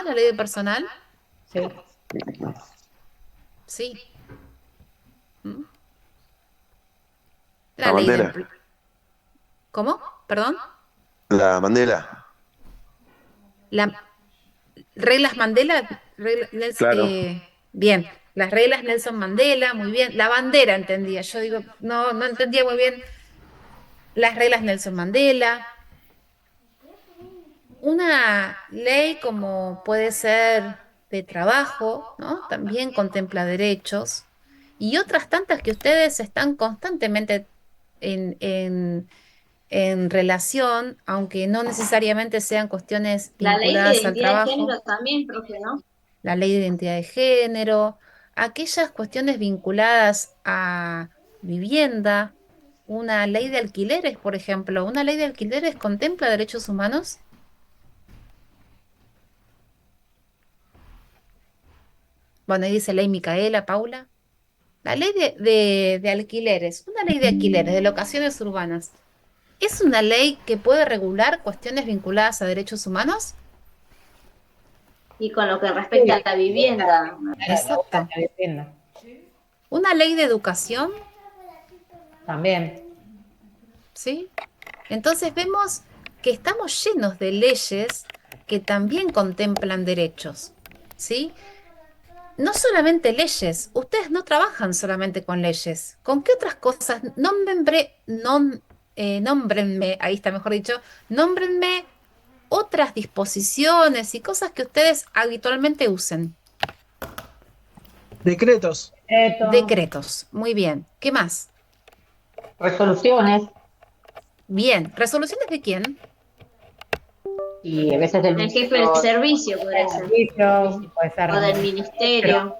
la ley de personal? Sí. Sí. ¿Mm? La La ley de Mandela. empleo. ¿Cómo? ¿Perdón? La Mandela. La, reglas Mandela. Claro. Bien. Las reglas Nelson Mandela, muy bien. La bandera entendía. Yo digo, no, no entendía muy bien las reglas Nelson Mandela. Una ley como puede ser de trabajo, ¿no? También contempla derechos y otras tantas que ustedes están constantemente en, en, en relación, aunque no necesariamente sean cuestiones La ley de vinculadas al identidad de trabajo, género también, profe, ¿no? la ley de identidad de género, aquellas cuestiones vinculadas a vivienda, una ley de alquileres, por ejemplo, ¿una ley de alquileres contempla derechos humanos? Bueno, ahí dice ley Micaela, Paula. La ley de alquileres, una ley de alquileres, de locaciones urbanas, ¿es una ley que puede regular cuestiones vinculadas a derechos humanos? Y con lo que respecta Sí, a la vivienda, claro, la Exacto. buena vivienda. Una ley de educación, También. ¿sí? Entonces vemos que estamos llenos de leyes que también contemplan derechos, ¿sí? No solamente leyes, ustedes no trabajan solamente con leyes. ¿Con qué otras cosas? Nómbrenme, ahí está mejor dicho, nómbrenme otras disposiciones y cosas que ustedes habitualmente usen. Decretos. Esto, Decretos, muy bien. ¿Qué más? resoluciones Bien, ¿resoluciones de quién? y a veces del el jefe del Ministerio servicio podría de ser, Servicio, puede o ser del ministro. ministerio.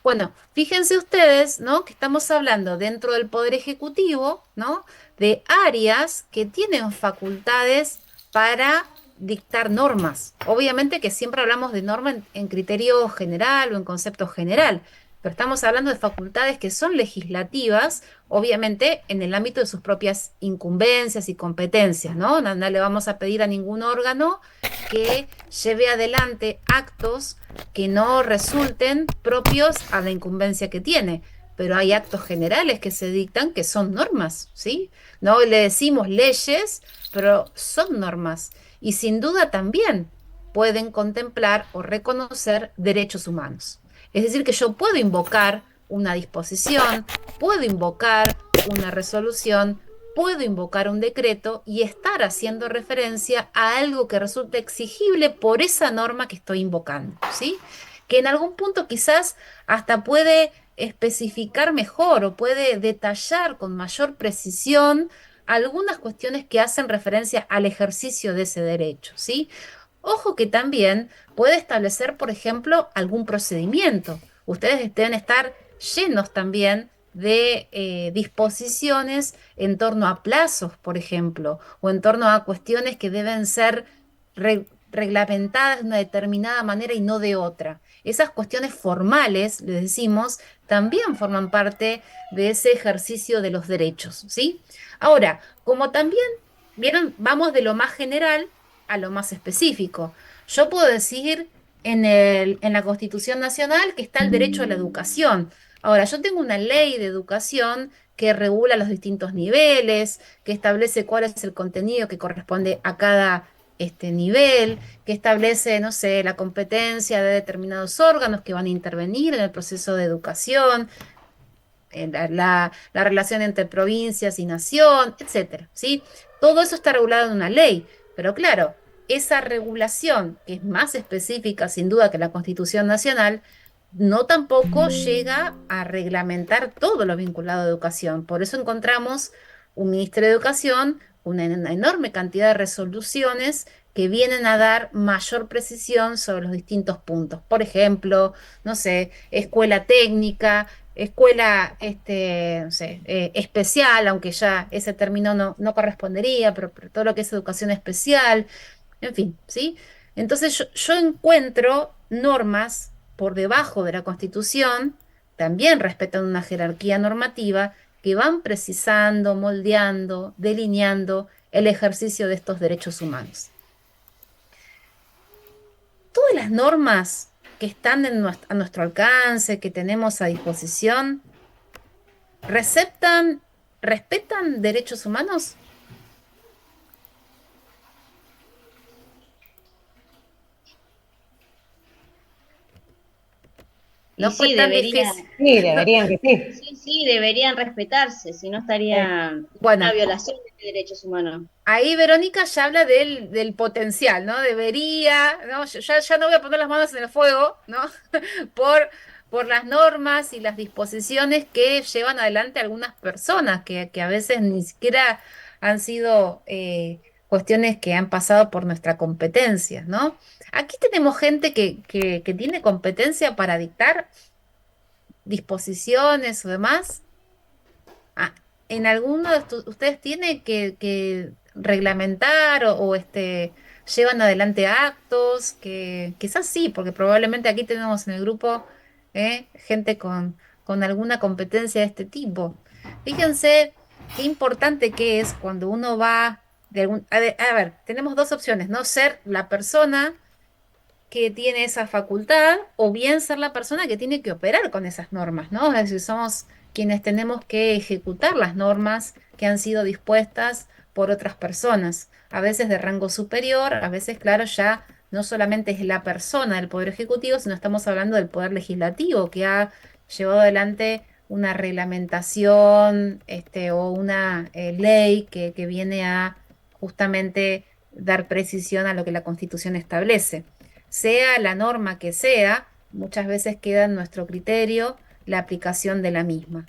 Bueno, fíjense ustedes, ¿no? Que estamos hablando dentro del Poder Ejecutivo, ¿no? De áreas que tienen facultades para dictar normas. Obviamente que siempre hablamos de norma en criterio general o en concepto general, pero estamos hablando de facultades que son legislativas, obviamente en el ámbito de sus propias incumbencias y competencias, ¿no? No, no le vamos a pedir a ningún órgano que lleve adelante actos que no resulten propios a la incumbencia que tiene. Pero hay actos generales que se dictan que son normas, ¿sí? No le decimos leyes, pero son normas. Y sin duda también pueden contemplar o reconocer derechos humanos. Es decir, que yo puedo invocar una disposición, puedo invocar una resolución, puedo invocar un decreto y estar haciendo referencia a algo que resulte exigible por esa norma que estoy invocando, ¿sí? Que en algún punto quizás hasta puede especificar mejor o puede detallar con mayor precisión algunas cuestiones que hacen referencia al ejercicio de ese derecho, ¿sí? Ojo que también puede establecer, por ejemplo, algún procedimiento. Ustedes deben estar llenos también de disposiciones en torno a plazos, por ejemplo, o en torno a cuestiones que deben ser reglamentadas de una determinada manera y no de otra. Esas cuestiones formales, les decimos, también forman parte de ese ejercicio de los derechos, ¿sí? Ahora, como también, vieron, vamos de lo más general a lo más específico. Yo puedo decir en la Constitución Nacional que está el derecho a la educación. Ahora, yo tengo una ley de educación que regula los distintos niveles, que establece cuál es el contenido que corresponde a cada nivel, que establece, no sé, la competencia de determinados órganos que van a intervenir en el proceso de educación, la relación entre provincias y nación, etcétera, ¿sí? Todo eso está regulado en una ley, pero claro, esa regulación, que es más específica sin duda que la Constitución Nacional, no tampoco llega a reglamentar todo lo vinculado a educación. Por eso encontramos un Ministerio de Educación, una enorme cantidad de resoluciones que vienen a dar mayor precisión sobre los distintos puntos. Por ejemplo, no sé, escuela técnica, escuela no sé, especial, aunque ya ese término no correspondería, pero todo lo que es educación especial, en fin, ¿sí? Entonces yo encuentro normas por debajo de la Constitución, también respetan una jerarquía normativa, que van precisando, moldeando, delineando el ejercicio de estos derechos humanos. todas las normas que están a nuestro alcance, que tenemos a disposición, ¿receptan, respetan derechos humanos? Y No fue sí, tan deberían, difícil. Sí, No, deberían que sí. sí, sí, deberían respetarse, si no Sí. estaría una bueno, violación de derechos humanos. ahí Verónica ya habla del potencial, ¿no? Debería, ¿no? Ya no voy a poner las manos en el fuego, ¿no? Por, por las normas y las disposiciones que llevan adelante algunas personas, que a veces ni siquiera han sido cuestiones que han pasado por nuestra competencia, ¿no? Aquí tenemos gente que tiene competencia para dictar disposiciones o demás. Ah, ¿en alguno de ustedes tienen que reglamentar o llevan adelante actos? Que quizás sí, porque probablemente aquí tenemos en el grupo gente con alguna competencia de este tipo. Fíjense qué importante que es cuando uno va a ver, tenemos dos opciones, ¿no? Ser la persona que tiene esa facultad o bien ser la persona que tiene que operar con esas normas, ¿no? Es decir, somos quienes tenemos que ejecutar las normas que han sido dispuestas por otras personas, a veces de rango superior, a veces, claro, ya no solamente es la persona del Poder Ejecutivo, sino estamos hablando del Poder Legislativo, que ha llevado adelante una reglamentación, o una ley que viene a justamente dar precisión a lo que la Constitución establece. Sea la norma que sea, muchas veces queda en nuestro criterio la aplicación de la misma.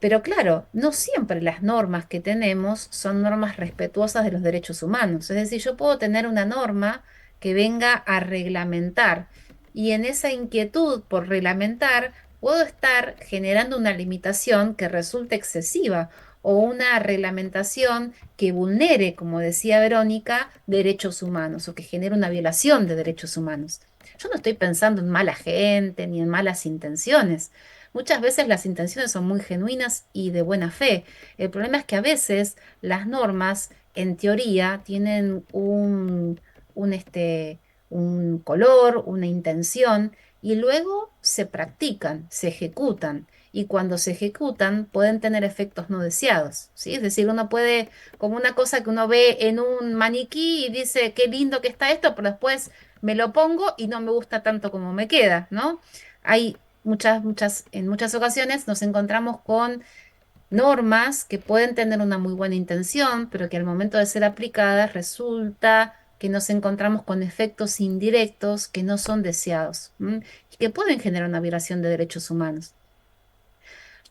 Pero claro, no siempre las normas que tenemos son normas respetuosas de los derechos humanos. Es decir, yo puedo tener una norma que venga a reglamentar y en esa inquietud por reglamentar puedo estar generando una limitación que resulte excesiva o una reglamentación que vulnere, como decía Verónica, derechos humanos o que genere una violación de derechos humanos. Yo no estoy pensando en mala gente ni en malas intenciones. Muchas veces las intenciones son muy genuinas y de buena fe. El problema es que a veces las normas, en teoría, tienen un un color, una intención, y luego se practican, se ejecutan. Y cuando se ejecutan pueden tener efectos no deseados, ¿sí? Es decir, uno puede, como una cosa que uno ve en un maniquí y dice, qué lindo que está esto, pero después me lo pongo y no me gusta tanto como me queda, ¿no? Hay en muchas ocasiones nos encontramos con normas que pueden tener una muy buena intención, pero que al momento de ser aplicadas resulta que nos encontramos con efectos indirectos que no son deseados, ¿m? Y que pueden generar una violación de derechos humanos.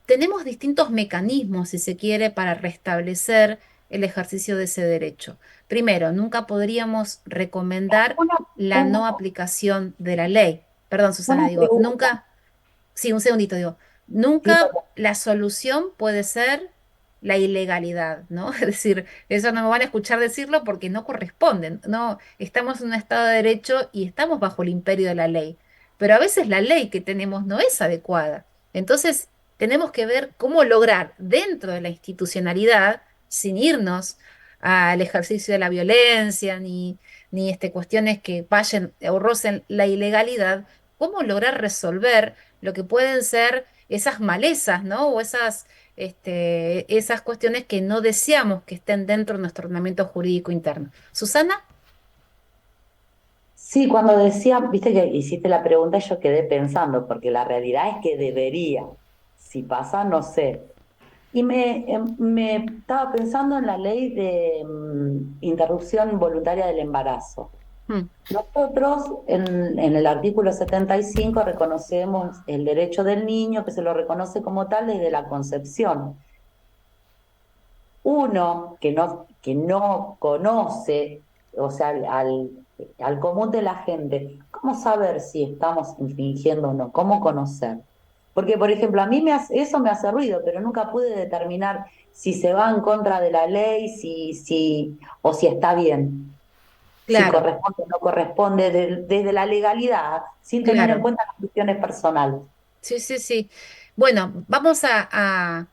Tenemos distintos mecanismos, si se quiere, para restablecer el ejercicio de ese derecho. Primero, nunca podríamos recomendar Una, la no una, aplicación de la ley. Perdón, Susana, una digo, pregunta. nunca. Sí, un segundito, digo, Sí, nunca perdón. la solución puede ser la ilegalidad, ¿no? Es decir, eso no me van a escuchar decirlo porque no corresponden, no, estamos en un Estado de Derecho y estamos bajo el imperio de la ley, pero a veces la ley que tenemos no es adecuada. Entonces, tenemos que ver cómo lograr dentro de la institucionalidad, sin irnos al ejercicio de la violencia, ni cuestiones que vayan o rocen la ilegalidad, cómo lograr resolver lo que pueden ser esas malezas, ¿no? O esas cuestiones que no deseamos que estén dentro de nuestro ordenamiento jurídico interno. Susana, Sí, cuando decía, viste que hiciste la pregunta, yo quedé pensando, porque la realidad es que debería. Si pasa, no sé. Y me estaba pensando en la ley de interrupción voluntaria del embarazo. mm, Nosotros en el artículo 75 reconocemos el derecho del niño, que se lo reconoce como tal desde la concepción. Uno que no conoce, o sea, al común de la gente, ¿cómo saber si estamos infringiendo o no? ¿Cómo conocer? Porque, por ejemplo, a mí eso me hace ruido, pero nunca pude determinar si se va en contra de la ley, o si está bien, si claro, corresponde o no corresponde, desde la legalidad, sin tener en claro. cuenta las cuestiones personales. Sí, sí, sí. Bueno, vamos a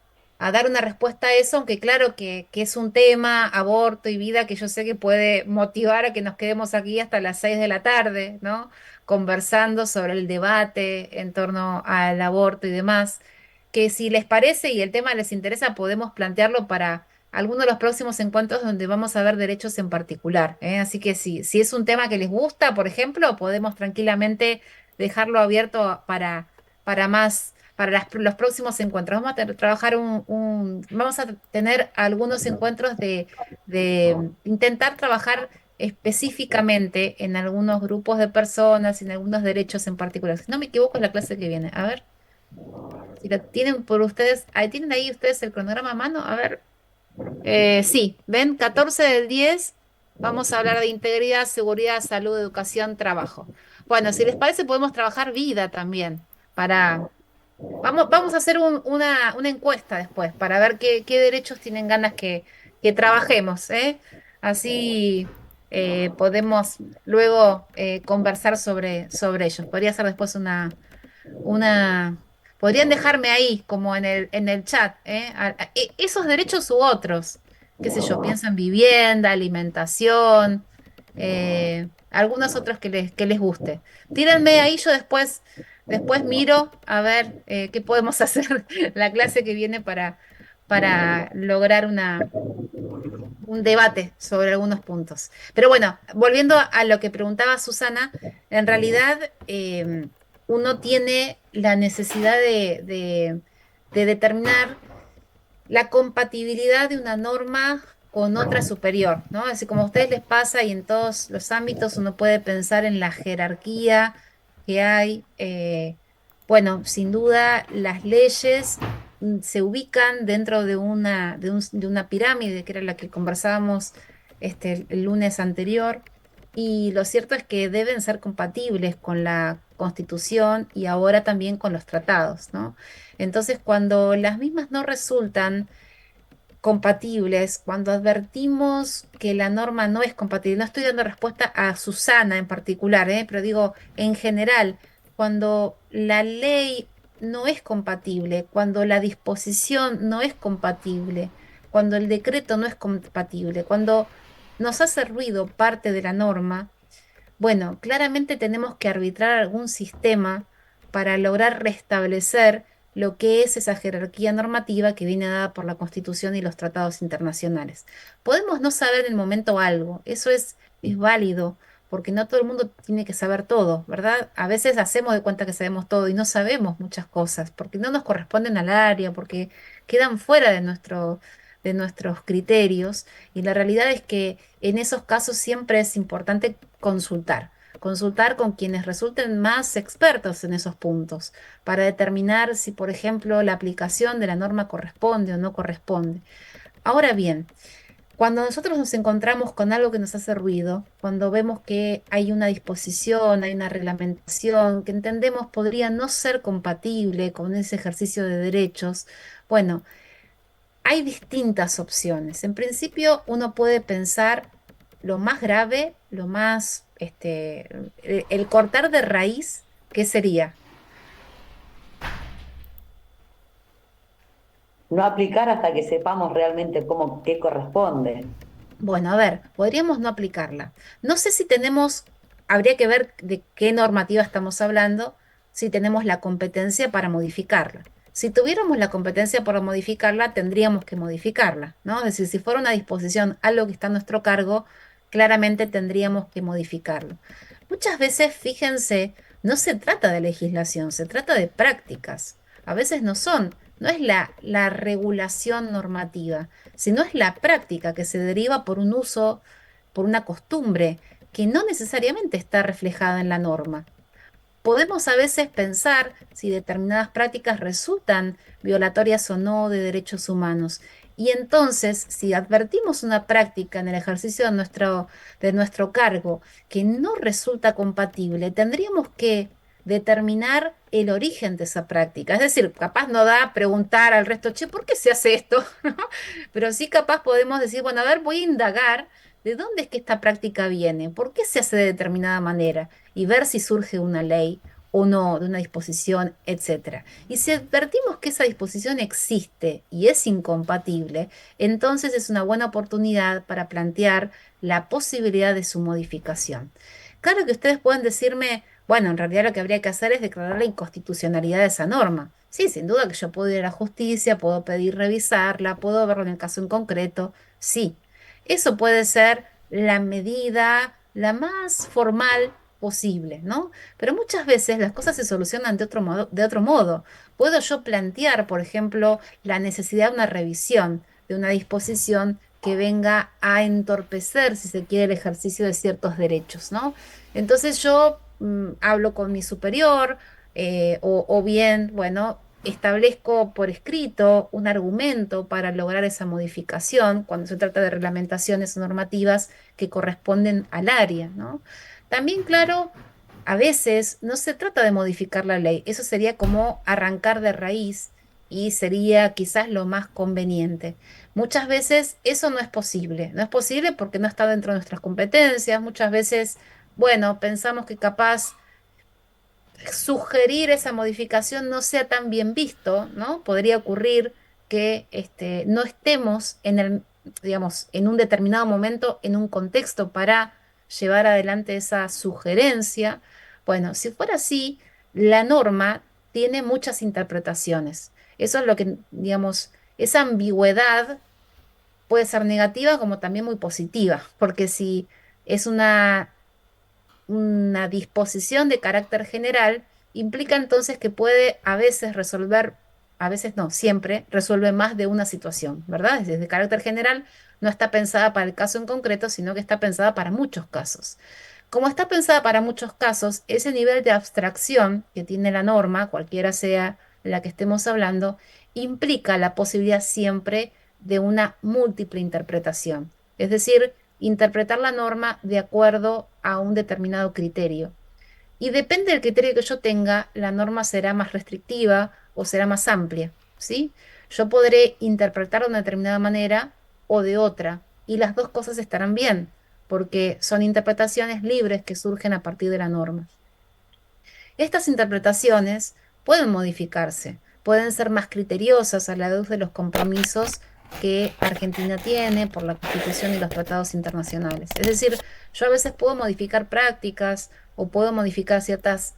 a dar una respuesta a eso, aunque claro que es un tema, aborto y vida, que yo sé que puede motivar a que nos quedemos aquí hasta las 6 de la tarde, ¿no? Conversando sobre el debate en torno al aborto y demás, que si les parece y el tema les interesa, podemos plantearlo para alguno de los próximos encuentros donde vamos a ver derechos en particular, ¿eh? Así que si es un tema que les gusta, por ejemplo, podemos tranquilamente dejarlo abierto para más, para los próximos encuentros. Vamos a trabajar vamos a tener algunos encuentros de intentar trabajar específicamente en algunos grupos de personas, en algunos derechos en particular. Si no me equivoco, es la clase que viene. A ver, si la tienen por ustedes, ahí tienen ahí ustedes el cronograma a mano. A ver, sí, ven, 14 del 10. Vamos a hablar de integridad, seguridad, salud, educación, trabajo. Bueno, si les parece, podemos trabajar vida también para vamos a hacer una encuesta después para ver qué derechos tienen ganas que trabajemos, ¿eh? Así podemos luego conversar sobre ellos. Podría ser después una... Podrían dejarme ahí, como en el chat, ¿eh? Esos derechos u otros, qué sé yo, pienso en vivienda, alimentación, algunos otros que les guste. Tírenme ahí, yo después miro a ver qué podemos hacer la clase que viene para lograr un debate sobre algunos puntos. Pero bueno, volviendo a lo que preguntaba Susana, en realidad uno tiene la necesidad de determinar la compatibilidad de una norma con otra superior, ¿no? Así como a ustedes les pasa y en todos los ámbitos uno puede pensar en la jerarquía que hay. Bueno, sin duda las leyes se ubican dentro de una pirámide, que era la que conversábamos el lunes anterior, y lo cierto es que deben ser compatibles con la Constitución y ahora también con los tratados, ¿no? Entonces, cuando las mismas no resultan compatibles, cuando advertimos que la norma no es compatible, no estoy dando respuesta a Susana en particular, pero digo en general, cuando la ley no es compatible, cuando la disposición no es compatible, cuando el decreto no es compatible, cuando nos hace ruido parte de la norma, bueno, claramente tenemos que arbitrar algún sistema para lograr restablecer lo que es esa jerarquía normativa que viene dada por la Constitución y los tratados internacionales. Podemos no saber en el momento algo, eso es válido, porque no todo el mundo tiene que saber todo, ¿verdad? A veces hacemos de cuenta que sabemos todo y no sabemos muchas cosas, porque no nos corresponden al área, porque quedan fuera de nuestros criterios, y la realidad es que en esos casos siempre es importante consultar con quienes resulten más expertos en esos puntos para determinar si, por ejemplo, la aplicación de la norma corresponde o no corresponde. Ahora bien, cuando nosotros nos encontramos con algo que nos hace ruido, cuando vemos que hay una disposición, hay una reglamentación que entendemos podría no ser compatible con ese ejercicio de derechos, bueno, hay distintas opciones. En principio, uno puede pensar lo más grave, lo más, el cortar de raíz, ¿qué sería? No aplicar hasta que sepamos realmente cómo, qué corresponde. Bueno, a ver, podríamos no aplicarla. No sé si habría que ver de qué normativa estamos hablando, si tenemos la competencia para modificarla. Si tuviéramos la competencia para modificarla, tendríamos que modificarla, ¿no? Es decir, si fuera una disposición, algo que está a nuestro cargo, claramente tendríamos que modificarlo. Muchas veces, fíjense, no se trata de legislación, se trata de prácticas. A veces no es la regulación normativa, sino es la práctica que se deriva por un uso, por una costumbre, que no necesariamente está reflejada en la norma. Podemos a veces pensar si determinadas prácticas resultan violatorias o no de derechos humanos. Y entonces, si advertimos una práctica en el ejercicio de nuestro cargo que no resulta compatible, tendríamos que determinar el origen de esa práctica. Es decir, capaz no da preguntar al resto, che, ¿por qué se hace esto? ¿No? Pero sí capaz podemos decir, bueno, a ver, voy a indagar de dónde es que esta práctica viene, por qué se hace de determinada manera y ver si surge una ley o no de una disposición, etcétera. Y si advertimos que esa disposición existe y es incompatible, entonces es una buena oportunidad para plantear la posibilidad de su modificación. Claro que ustedes pueden decirme, bueno, en realidad lo que habría que hacer es declarar la inconstitucionalidad de esa norma. Sí, sin duda que yo puedo ir a la justicia, puedo pedir revisarla, puedo verlo en el caso en concreto, sí. Eso puede ser la medida la más formal posible, ¿no? Pero muchas veces las cosas se solucionan de otro modo, de otro modo. Puedo yo plantear, por ejemplo, la necesidad de una revisión de una disposición que venga a entorpecer, si se quiere, el ejercicio de ciertos derechos, ¿no? Entonces yo hablo con mi superior o bien, bueno, establezco por escrito un argumento para lograr esa modificación cuando se trata de reglamentaciones normativas que corresponden al área, ¿no? También, claro, a veces no se trata de modificar la ley, eso sería como arrancar de raíz y sería quizás lo más conveniente. Muchas veces eso no es posible, no es posible porque no está dentro de nuestras competencias, muchas veces, bueno, pensamos que capaz sugerir esa modificación no sea tan bien visto, ¿no? Podría ocurrir que no estemos en el, digamos, en un determinado momento, en un contexto para llevar adelante esa sugerencia. Bueno, si fuera así, la norma tiene muchas interpretaciones. Eso es lo que, digamos, esa ambigüedad puede ser negativa como también muy positiva, porque si es una disposición de carácter general, implica entonces que puede a veces resolver, a veces no, siempre resuelve más de una situación, ¿verdad? Es de carácter general, no está pensada para el caso en concreto, sino que está pensada para muchos casos. Como está pensada para muchos casos, ese nivel de abstracción que tiene la norma, cualquiera sea la que estemos hablando, implica la posibilidad siempre de una múltiple interpretación. Es decir, interpretar la norma de acuerdo a un determinado criterio. Y depende del criterio que yo tenga, la norma será más restrictiva o será más amplia, ¿sí? Yo podré interpretar de una determinada manera o de otra, y las dos cosas estarán bien, porque son interpretaciones libres que surgen a partir de la norma. Estas interpretaciones pueden modificarse, pueden ser más criteriosas a la luz de los compromisos que Argentina tiene por la Constitución y los tratados internacionales. Es decir, yo a veces puedo modificar prácticas o puedo modificar ciertas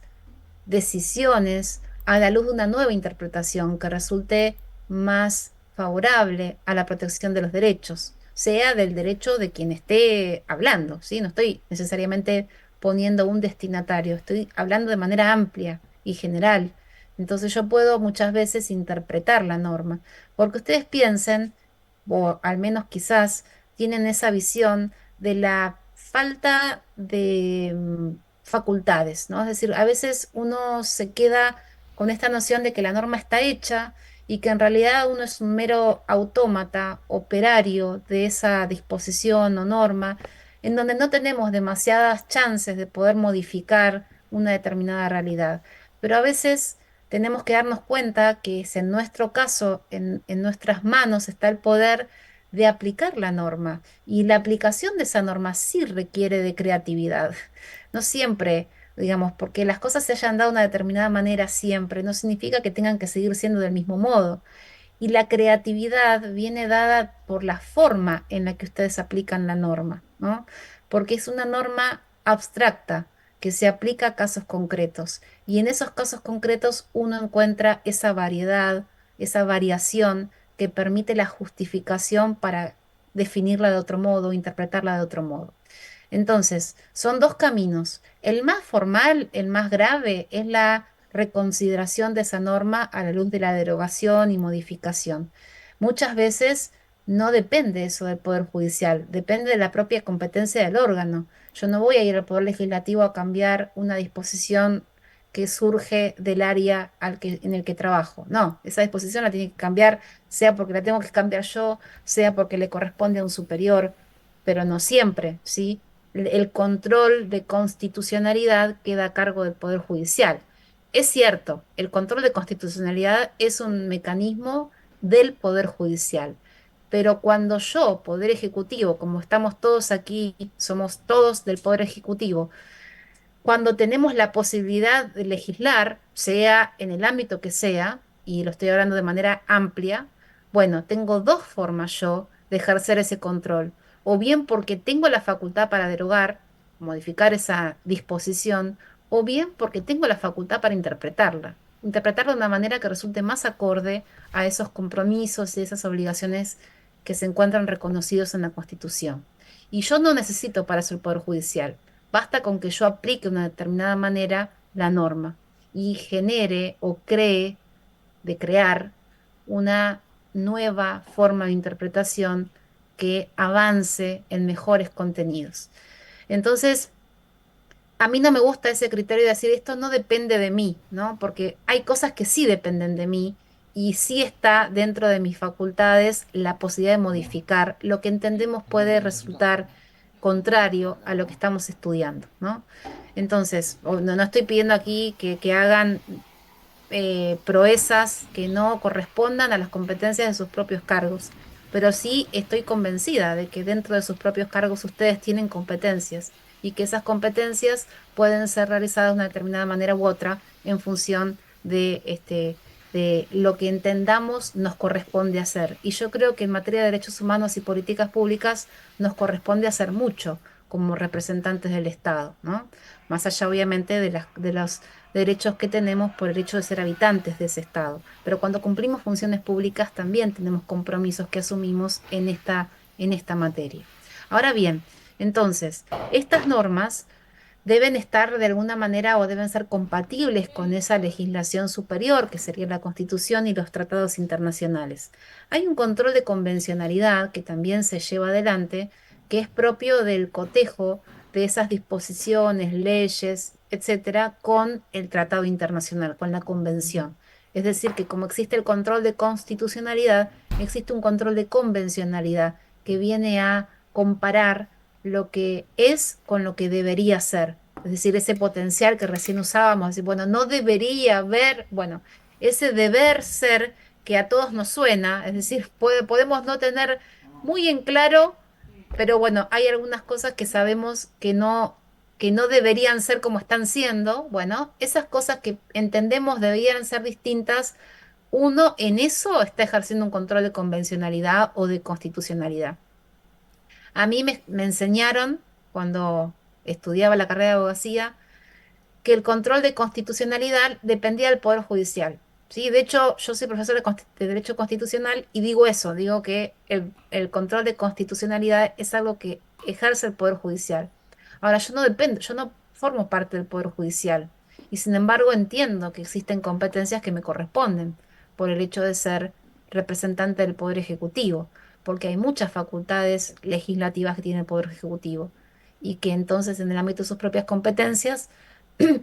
decisiones a la luz de una nueva interpretación que resulte más favorable a la protección de los derechos, sea del derecho de quien esté hablando, ¿sí? No estoy necesariamente poniendo un destinatario, estoy hablando de manera amplia y general. Entonces yo puedo muchas veces interpretar la norma, porque ustedes piensen, o al menos quizás tienen esa visión de la falta de facultades, ¿no? Es decir, a veces uno se queda con esta noción de que la norma está hecha y que en realidad uno es un mero autómata, operario de esa disposición o norma, en donde no tenemos demasiadas chances de poder modificar una determinada realidad. Pero a veces tenemos que darnos cuenta que es en nuestro caso, en nuestras manos está el poder de aplicar la norma y la aplicación de esa norma sí requiere de creatividad. No siempre, digamos, porque las cosas se hayan dado de una determinada manera siempre, no significa que tengan que seguir siendo del mismo modo. Y la creatividad viene dada por la forma en la que ustedes aplican la norma, ¿no? Porque es una norma abstracta que se aplica a casos concretos. Y en esos casos concretos uno encuentra esa variedad, esa variación que permite la justificación para definirla de otro modo, interpretarla de otro modo. Entonces, son dos caminos. El más formal, el más grave, es la reconsideración de esa norma a la luz de la derogación y modificación. Muchas veces no depende eso del Poder Judicial, depende de la propia competencia del órgano. Yo no voy a ir al Poder Legislativo a cambiar una disposición que surge del área en el que trabajo. No, esa disposición la tiene que cambiar, sea porque la tengo que cambiar yo, sea porque le corresponde a un superior, pero no siempre, ¿sí? El control de constitucionalidad queda a cargo del Poder Judicial. Es cierto, el control de constitucionalidad es un mecanismo del Poder Judicial, pero cuando yo, Poder Ejecutivo, como estamos todos aquí, somos todos del Poder Ejecutivo, cuando tenemos la posibilidad de legislar, sea en el ámbito que sea, y lo estoy hablando de manera amplia, bueno, tengo dos formas yo de ejercer ese control. O bien porque tengo la facultad para derogar, modificar esa disposición, o bien porque tengo la facultad para interpretarla de una manera que resulte más acorde a esos compromisos y esas obligaciones que se encuentran reconocidos en la Constitución. Y yo no necesito para eso el Poder Judicial. Basta con que yo aplique de una determinada manera la norma y genere o cree de crear una nueva forma de interpretación que avance en mejores contenidos. Entonces, a mí no me gusta ese criterio de decir esto no depende de mí, ¿no? Porque hay cosas que sí dependen de mí y sí está dentro de mis facultades la posibilidad de modificar lo que entendemos puede resultar contrario a lo que estamos estudiando, ¿no? Entonces, no estoy pidiendo aquí que hagan proezas que no correspondan a las competencias de sus propios cargos, pero sí estoy convencida de que dentro de sus propios cargos ustedes tienen competencias y que esas competencias pueden ser realizadas de una determinada manera u otra en función de lo que entendamos nos corresponde hacer. Y yo creo que en materia de derechos humanos y políticas públicas nos corresponde hacer mucho como representantes del Estado, ¿no? Más allá, obviamente, de los derechos que tenemos por el hecho de ser habitantes de ese Estado. Pero cuando cumplimos funciones públicas también tenemos compromisos que asumimos en esta materia. Ahora bien, entonces, estas normas deben estar de alguna manera o deben ser compatibles con esa legislación superior, que sería la Constitución y los tratados internacionales. Hay un control de convencionalidad que también se lleva adelante, que es propio del cotejo de esas disposiciones, leyes, etcétera, con el tratado internacional, con la convención. Es decir, que como existe el control de constitucionalidad, existe un control de convencionalidad que viene a comparar lo que es con lo que debería ser. Es decir, ese potencial que recién usábamos, decir, bueno, no debería haber, bueno, ese deber ser que a todos nos suena, es decir, podemos no tener muy en claro, pero bueno, hay algunas cosas que sabemos que no deberían ser como están siendo. Bueno, esas cosas que entendemos deberían ser distintas, uno en eso está ejerciendo un control de convencionalidad o de constitucionalidad. A mí me enseñaron, cuando estudiaba la carrera de abogacía, que el control de constitucionalidad dependía del Poder Judicial. ¿Sí? De hecho, yo soy profesor de Derecho Constitucional y digo eso, digo que el control de constitucionalidad es algo que ejerce el Poder Judicial. Ahora, yo no dependo, yo no formo parte del Poder Judicial y sin embargo entiendo que existen competencias que me corresponden por el hecho de ser representante del Poder Ejecutivo, porque hay muchas facultades legislativas que tiene el Poder Ejecutivo y que entonces en el ámbito de sus propias competencias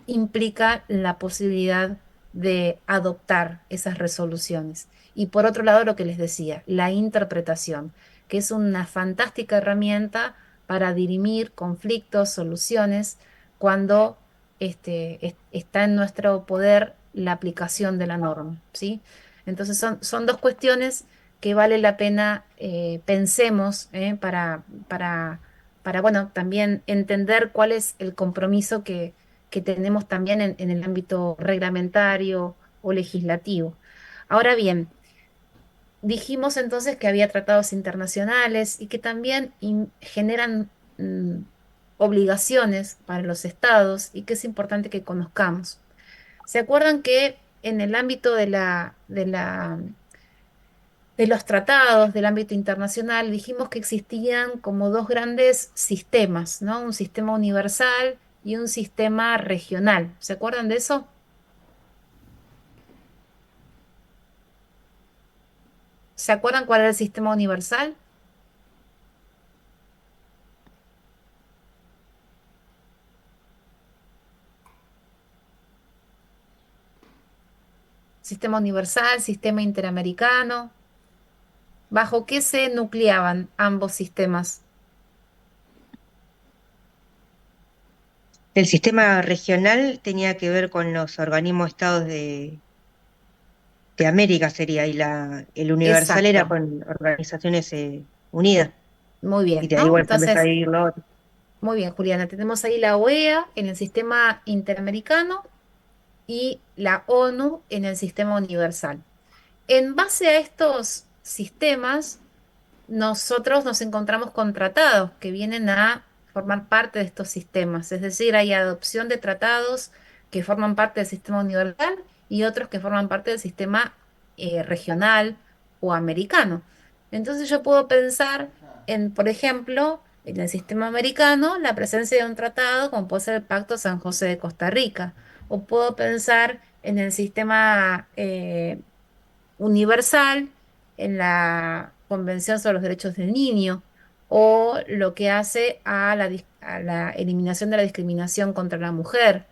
implica la posibilidad de adoptar esas resoluciones. Y por otro lado, lo que les decía, la interpretación, que es una fantástica herramienta para dirimir conflictos, soluciones, cuando está en nuestro poder la aplicación de la norma, ¿sí? Entonces son dos cuestiones que vale la pena pensemos para, bueno, también entender cuál es el compromiso que tenemos también en el ámbito reglamentario o legislativo. Ahora bien, dijimos entonces que había tratados internacionales y que también generan obligaciones para los estados y que es importante que conozcamos. ¿Se acuerdan que en el ámbito de los tratados del ámbito internacional dijimos que existían como dos grandes sistemas, ¿no? Un sistema universal y un sistema regional? ¿Se acuerdan de eso? ¿Se acuerdan cuál era el sistema universal? Sistema universal, sistema interamericano. ¿Bajo qué se nucleaban ambos sistemas? El sistema regional tenía que ver con los organismos estados de América sería, y el universal era Exacto, con organizaciones unidas, muy y bien, de ahí ¿no? bueno, se empezó a Entonces, dividir lo otro. Muy bien, Juliana. Tenemos ahí la OEA en el sistema interamericano y la ONU en el sistema universal. En base a estos sistemas, nosotros nos encontramos con tratados que vienen a formar parte de estos sistemas. Es decir, hay adopción de tratados que forman parte del sistema universal y otros que forman parte del sistema regional o americano. Entonces yo puedo pensar en, por ejemplo, en el sistema americano, la presencia de un tratado como puede ser el Pacto San José de Costa Rica. O puedo pensar en el sistema universal, en la Convención sobre los Derechos del Niño, o lo que hace a la eliminación de la discriminación contra la mujer,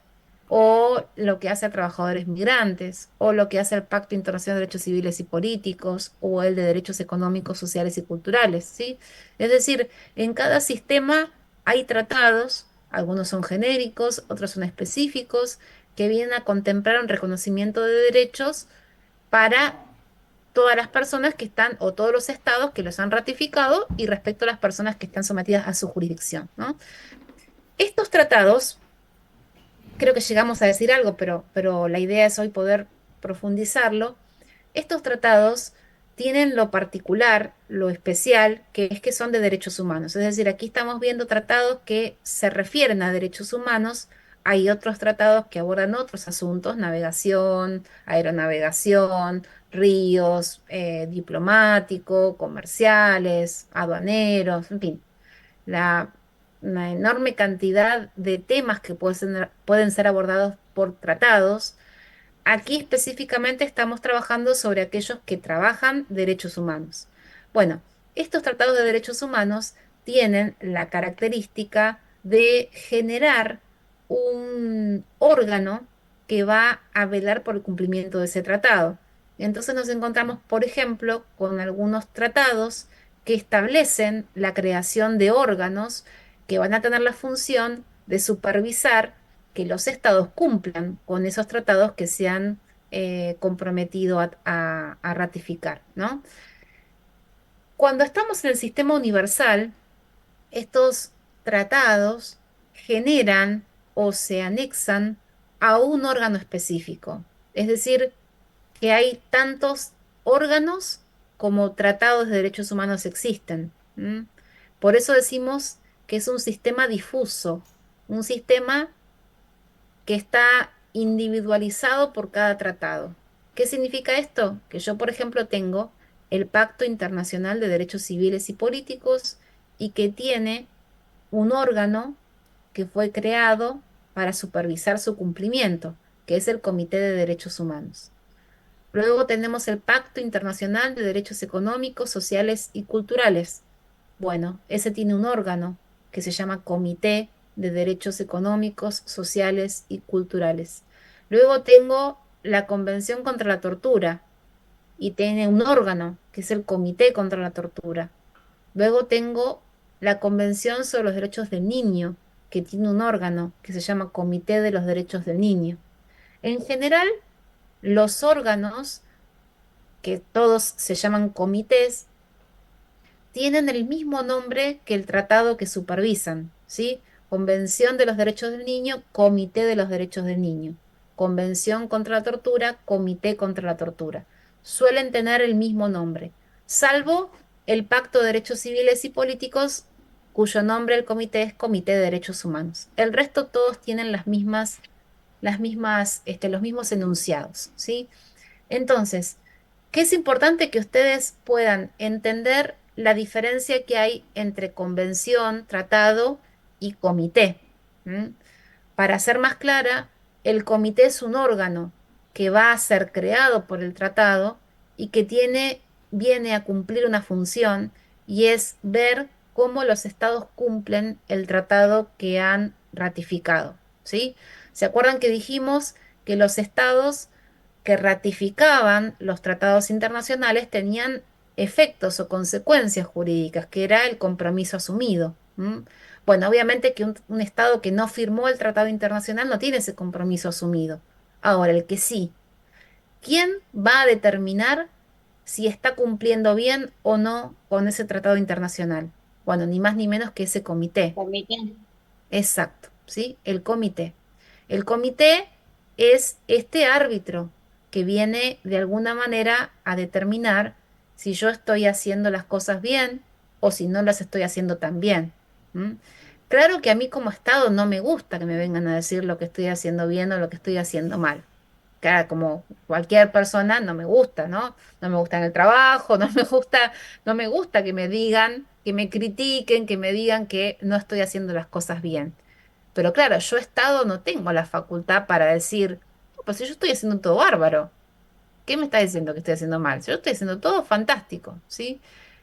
o lo que hace a trabajadores migrantes, o lo que hace el Pacto Internacional de Derechos Civiles y Políticos, o el de Derechos Económicos, Sociales y Culturales, ¿sí? Es decir, en cada sistema hay tratados, algunos son genéricos, otros son específicos, que vienen a contemplar un reconocimiento de derechos para todas las personas que están, o todos los estados que los han ratificado, y respecto a las personas que están sometidas a su jurisdicción, ¿no? Estos tratados, creo que llegamos a decir algo, pero la idea es hoy poder profundizarlo. Estos tratados tienen lo particular, lo especial, que es que son de derechos humanos. Es decir, aquí estamos viendo tratados que se refieren a derechos humanos. Hay otros tratados que abordan otros asuntos, navegación, aeronavegación, ríos, diplomático, comerciales, aduaneros, en fin, la, una enorme cantidad de temas que pueden ser abordados por tratados. Aquí específicamente estamos trabajando sobre aquellos que trabajan derechos humanos. Bueno, estos tratados de derechos humanos tienen la característica de generar un órgano que va a velar por el cumplimiento de ese tratado. Entonces nos encontramos, por ejemplo, con algunos tratados que establecen la creación de órganos que van a tener la función de supervisar que los estados cumplan con esos tratados que se han comprometido a ratificar, ¿no? Cuando estamos en el sistema universal, estos tratados generan o se anexan a un órgano específico. Es decir, que hay tantos órganos como tratados de derechos humanos existen. ¿M? Por eso decimos que es un sistema difuso, un sistema que está individualizado por cada tratado. ¿Qué significa esto? Que yo, por ejemplo, tengo el Pacto Internacional de Derechos Civiles y Políticos y que tiene un órgano que fue creado para supervisar su cumplimiento, que es el Comité de Derechos Humanos. Luego tenemos el Pacto Internacional de Derechos Económicos, Sociales y Culturales. Bueno, ese tiene un órgano que se llama Comité de Derechos Económicos, Sociales y Culturales. Luego tengo la Convención contra la Tortura y tiene un órgano que es el Comité contra la Tortura. Luego tengo la Convención sobre los Derechos del Niño, que tiene un órgano que se llama Comité de los Derechos del Niño. En general, los órganos, que todos se llaman comités, tienen el mismo nombre que el tratado que supervisan, ¿sí? Convención de los Derechos del Niño, Comité de los Derechos del Niño. Convención contra la Tortura, Comité contra la Tortura. Suelen tener el mismo nombre, salvo el Pacto de Derechos Civiles y Políticos, cuyo nombre del comité es Comité de Derechos Humanos. El resto todos tienen los mismos enunciados, ¿sí? Entonces, ¿qué es importante que ustedes puedan entender la diferencia que hay entre convención, tratado y comité? ¿M? Para ser más clara, el comité es un órgano que va a ser creado por el tratado y que viene a cumplir una función y es ver cómo los estados cumplen el tratado que han ratificado, ¿sí? ¿Se acuerdan que dijimos que los estados que ratificaban los tratados internacionales tenían efectos o consecuencias jurídicas, que era el compromiso asumido? ¿M? Bueno, obviamente que un Estado que no firmó el tratado internacional no tiene ese compromiso asumido. Ahora, el que sí, ¿quién va a determinar si está cumpliendo bien o no con ese tratado internacional? Bueno, ni más ni menos que ese comité. Comité. Exacto, ¿sí? El comité. El comité es este árbitro que viene de alguna manera a determinar si yo estoy haciendo las cosas bien o si no las estoy haciendo tan bien. ¿M? Claro que a mí como Estado no me gusta que me vengan a decir lo que estoy haciendo bien o lo que estoy haciendo mal. Claro, como cualquier persona no me gusta, ¿no? No me gusta en el trabajo, no me gusta que me digan, que me critiquen, que me digan que no estoy haciendo las cosas bien. Pero claro, yo Estado no tengo la facultad para decir, "No, pues si yo estoy haciendo todo bárbaro, ¿qué me está diciendo que estoy haciendo mal? Si yo estoy haciendo todo fantástico, ¿sí?"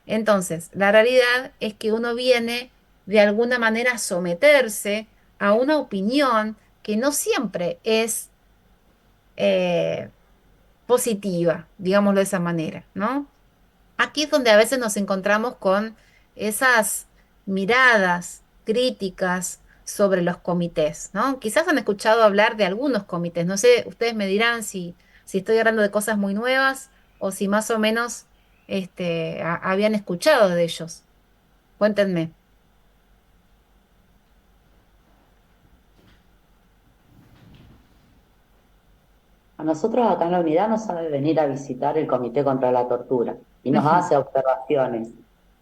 Entonces, la realidad es que uno viene de alguna manera a someterse a una opinión que no siempre es eh, positiva, digámoslo de esa manera, ¿no? Aquí es donde a veces nos encontramos con esas miradas críticas sobre los comités, ¿no? Quizás han escuchado hablar de algunos comités, no sé, ustedes me dirán si estoy hablando de cosas muy nuevas o si más o menos habían escuchado de ellos. Cuéntenme. A nosotros acá en la unidad nos sabe venir a visitar el Comité contra la Tortura y nos Ujú. hace observaciones.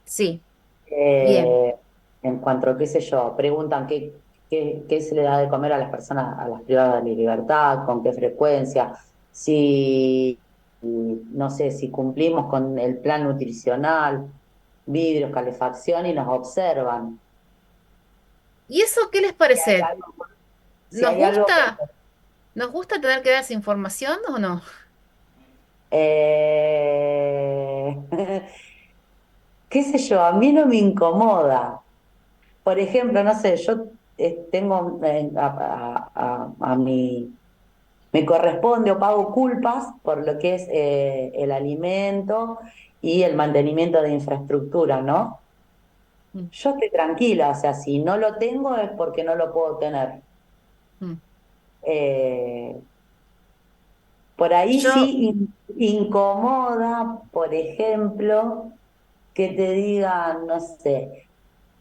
Sí, bien. eh, en cuanto, qué sé yo, preguntan qué se le da de comer a las personas, a las privadas de libertad, con qué frecuencia, si, no sé, si cumplimos con el plan nutricional, vidrios, calefacción, y nos observan. ¿Y eso qué les Si hay parece? algo, si ¿Nos hay algo gusta? ¿Nos gusta tener que dar esa información o no? eh, qué sé yo, a mí no me incomoda. Por ejemplo, no sé, yo tengo a mi me corresponde o pago culpas por lo que es el alimento y el mantenimiento de infraestructura, ¿no? Mm, Yo estoy tranquila, o sea, si no lo tengo es porque no lo puedo tener. mm. Eh, por ahí Yo, sí incomoda, por ejemplo, que te digan, no sé,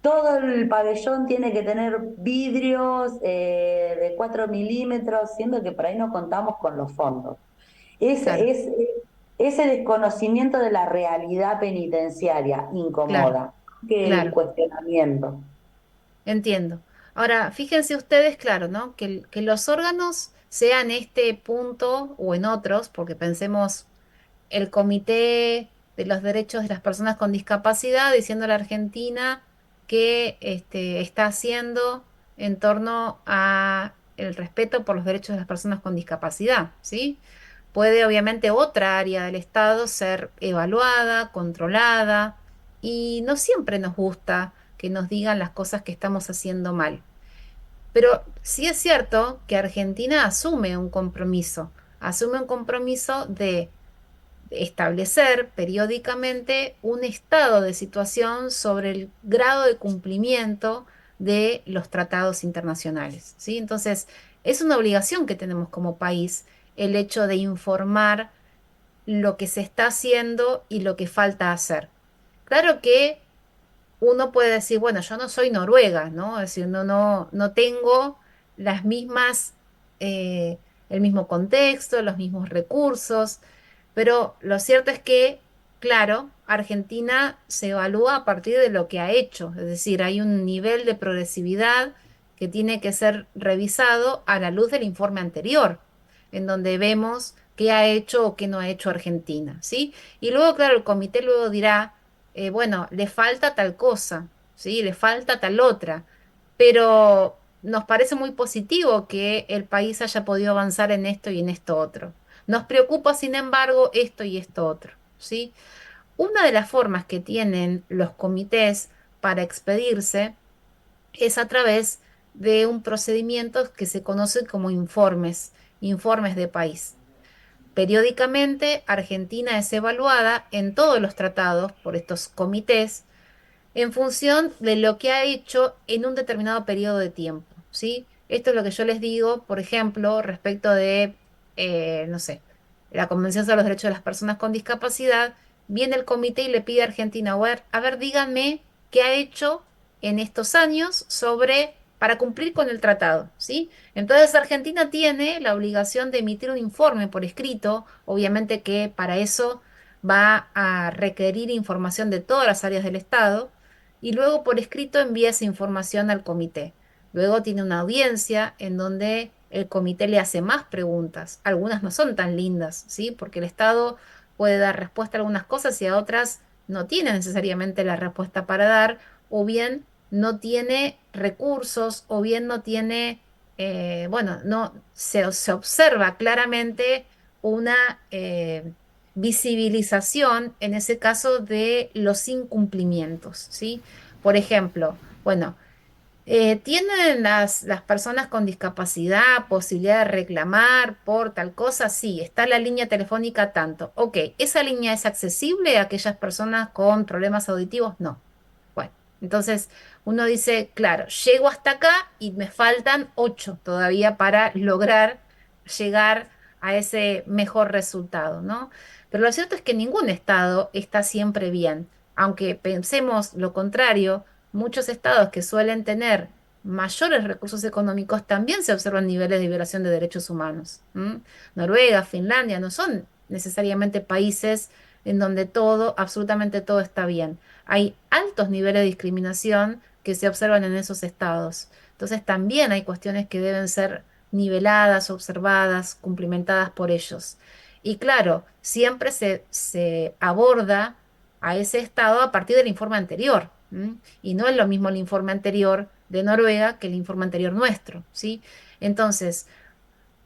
todo el pabellón tiene que tener vidrios de 4 milímetros, siendo que por ahí no contamos con los fondos. Es, claro, es, ese desconocimiento de la realidad penitenciaria claro, incomoda, que el claro. cuestionamiento. Entiendo. Ahora, fíjense ustedes, claro, ¿no? Que los órganos sean este punto o en otros, porque pensemos el Comité de los Derechos de las Personas con Discapacidad diciendo a la Argentina que está haciendo en torno a el respeto por los derechos de las personas con discapacidad, ¿sí? Puede obviamente otra área del Estado ser evaluada, controlada, y no siempre nos gusta que nos digan las cosas que estamos haciendo mal. Pero sí es cierto que Argentina asume un compromiso de establecer periódicamente un estado de situación sobre el grado de cumplimiento de los tratados internacionales, ¿sí? Entonces, es una obligación que tenemos como país el hecho de informar lo que se está haciendo y lo que falta hacer. Claro que uno puede decir, bueno, yo no soy Noruega, ¿no? Es decir, no tengo las mismas, eh, el mismo contexto, los mismos recursos, pero lo cierto es que, claro, Argentina se evalúa a partir de lo que ha hecho, es decir, hay un nivel de progresividad que tiene que ser revisado a la luz del informe anterior, en donde vemos qué ha hecho o qué no ha hecho Argentina, ¿sí? Y luego, claro, el comité luego dirá bueno, le falta tal cosa, ¿sí? Le falta tal otra, pero nos parece muy positivo que el país haya podido avanzar en esto y en esto otro. Nos preocupa, sin embargo, esto y esto otro, ¿sí? Una de las formas que tienen los comités para expedirse es a través de un procedimiento que se conoce como informes de país. Periódicamente, Argentina es evaluada en todos los tratados por estos comités en función de lo que ha hecho en un determinado periodo de tiempo, ¿sí? Esto es lo que yo les digo, por ejemplo, respecto de, no sé, la Convención sobre los Derechos de las Personas con Discapacidad, viene el comité y le pide a Argentina, a ver, díganme qué ha hecho en estos años sobre para cumplir con el tratado, ¿sí? Entonces Argentina tiene la obligación de emitir un informe por escrito, obviamente que para eso va a requerir información de todas las áreas del Estado y luego por escrito envía esa información al comité. Luego tiene una audiencia en donde el comité le hace más preguntas. Algunas no son tan lindas, ¿sí? Porque el Estado puede dar respuesta a algunas cosas y a otras no tiene necesariamente la respuesta para dar, o bien no tiene recursos, o bien no tiene, bueno, no se observa claramente una visibilización, en ese caso, de los incumplimientos, ¿sí? Por ejemplo, bueno, ¿tienen las personas con discapacidad posibilidad de reclamar por tal cosa? Sí, está la línea telefónica tanto. Ok, ¿esa línea es accesible a aquellas personas con problemas auditivos? No. Bueno, entonces uno dice, claro, llego hasta acá y me faltan 8 todavía para lograr llegar a ese mejor resultado, ¿no? Pero lo cierto es que ningún estado está siempre bien. Aunque pensemos lo contrario, muchos estados que suelen tener mayores recursos económicos también se observan niveles de violación de derechos humanos. ¿M? Noruega, Finlandia no son necesariamente países en donde todo, absolutamente todo está bien. Hay altos niveles de discriminación que se observan en esos estados. Entonces también hay cuestiones que deben ser niveladas, observadas, cumplimentadas por ellos. Y claro, siempre se aborda a ese estado a partir del informe anterior. ¿M? Y no es lo mismo el informe anterior de Noruega que el informe anterior nuestro, ¿sí? Entonces,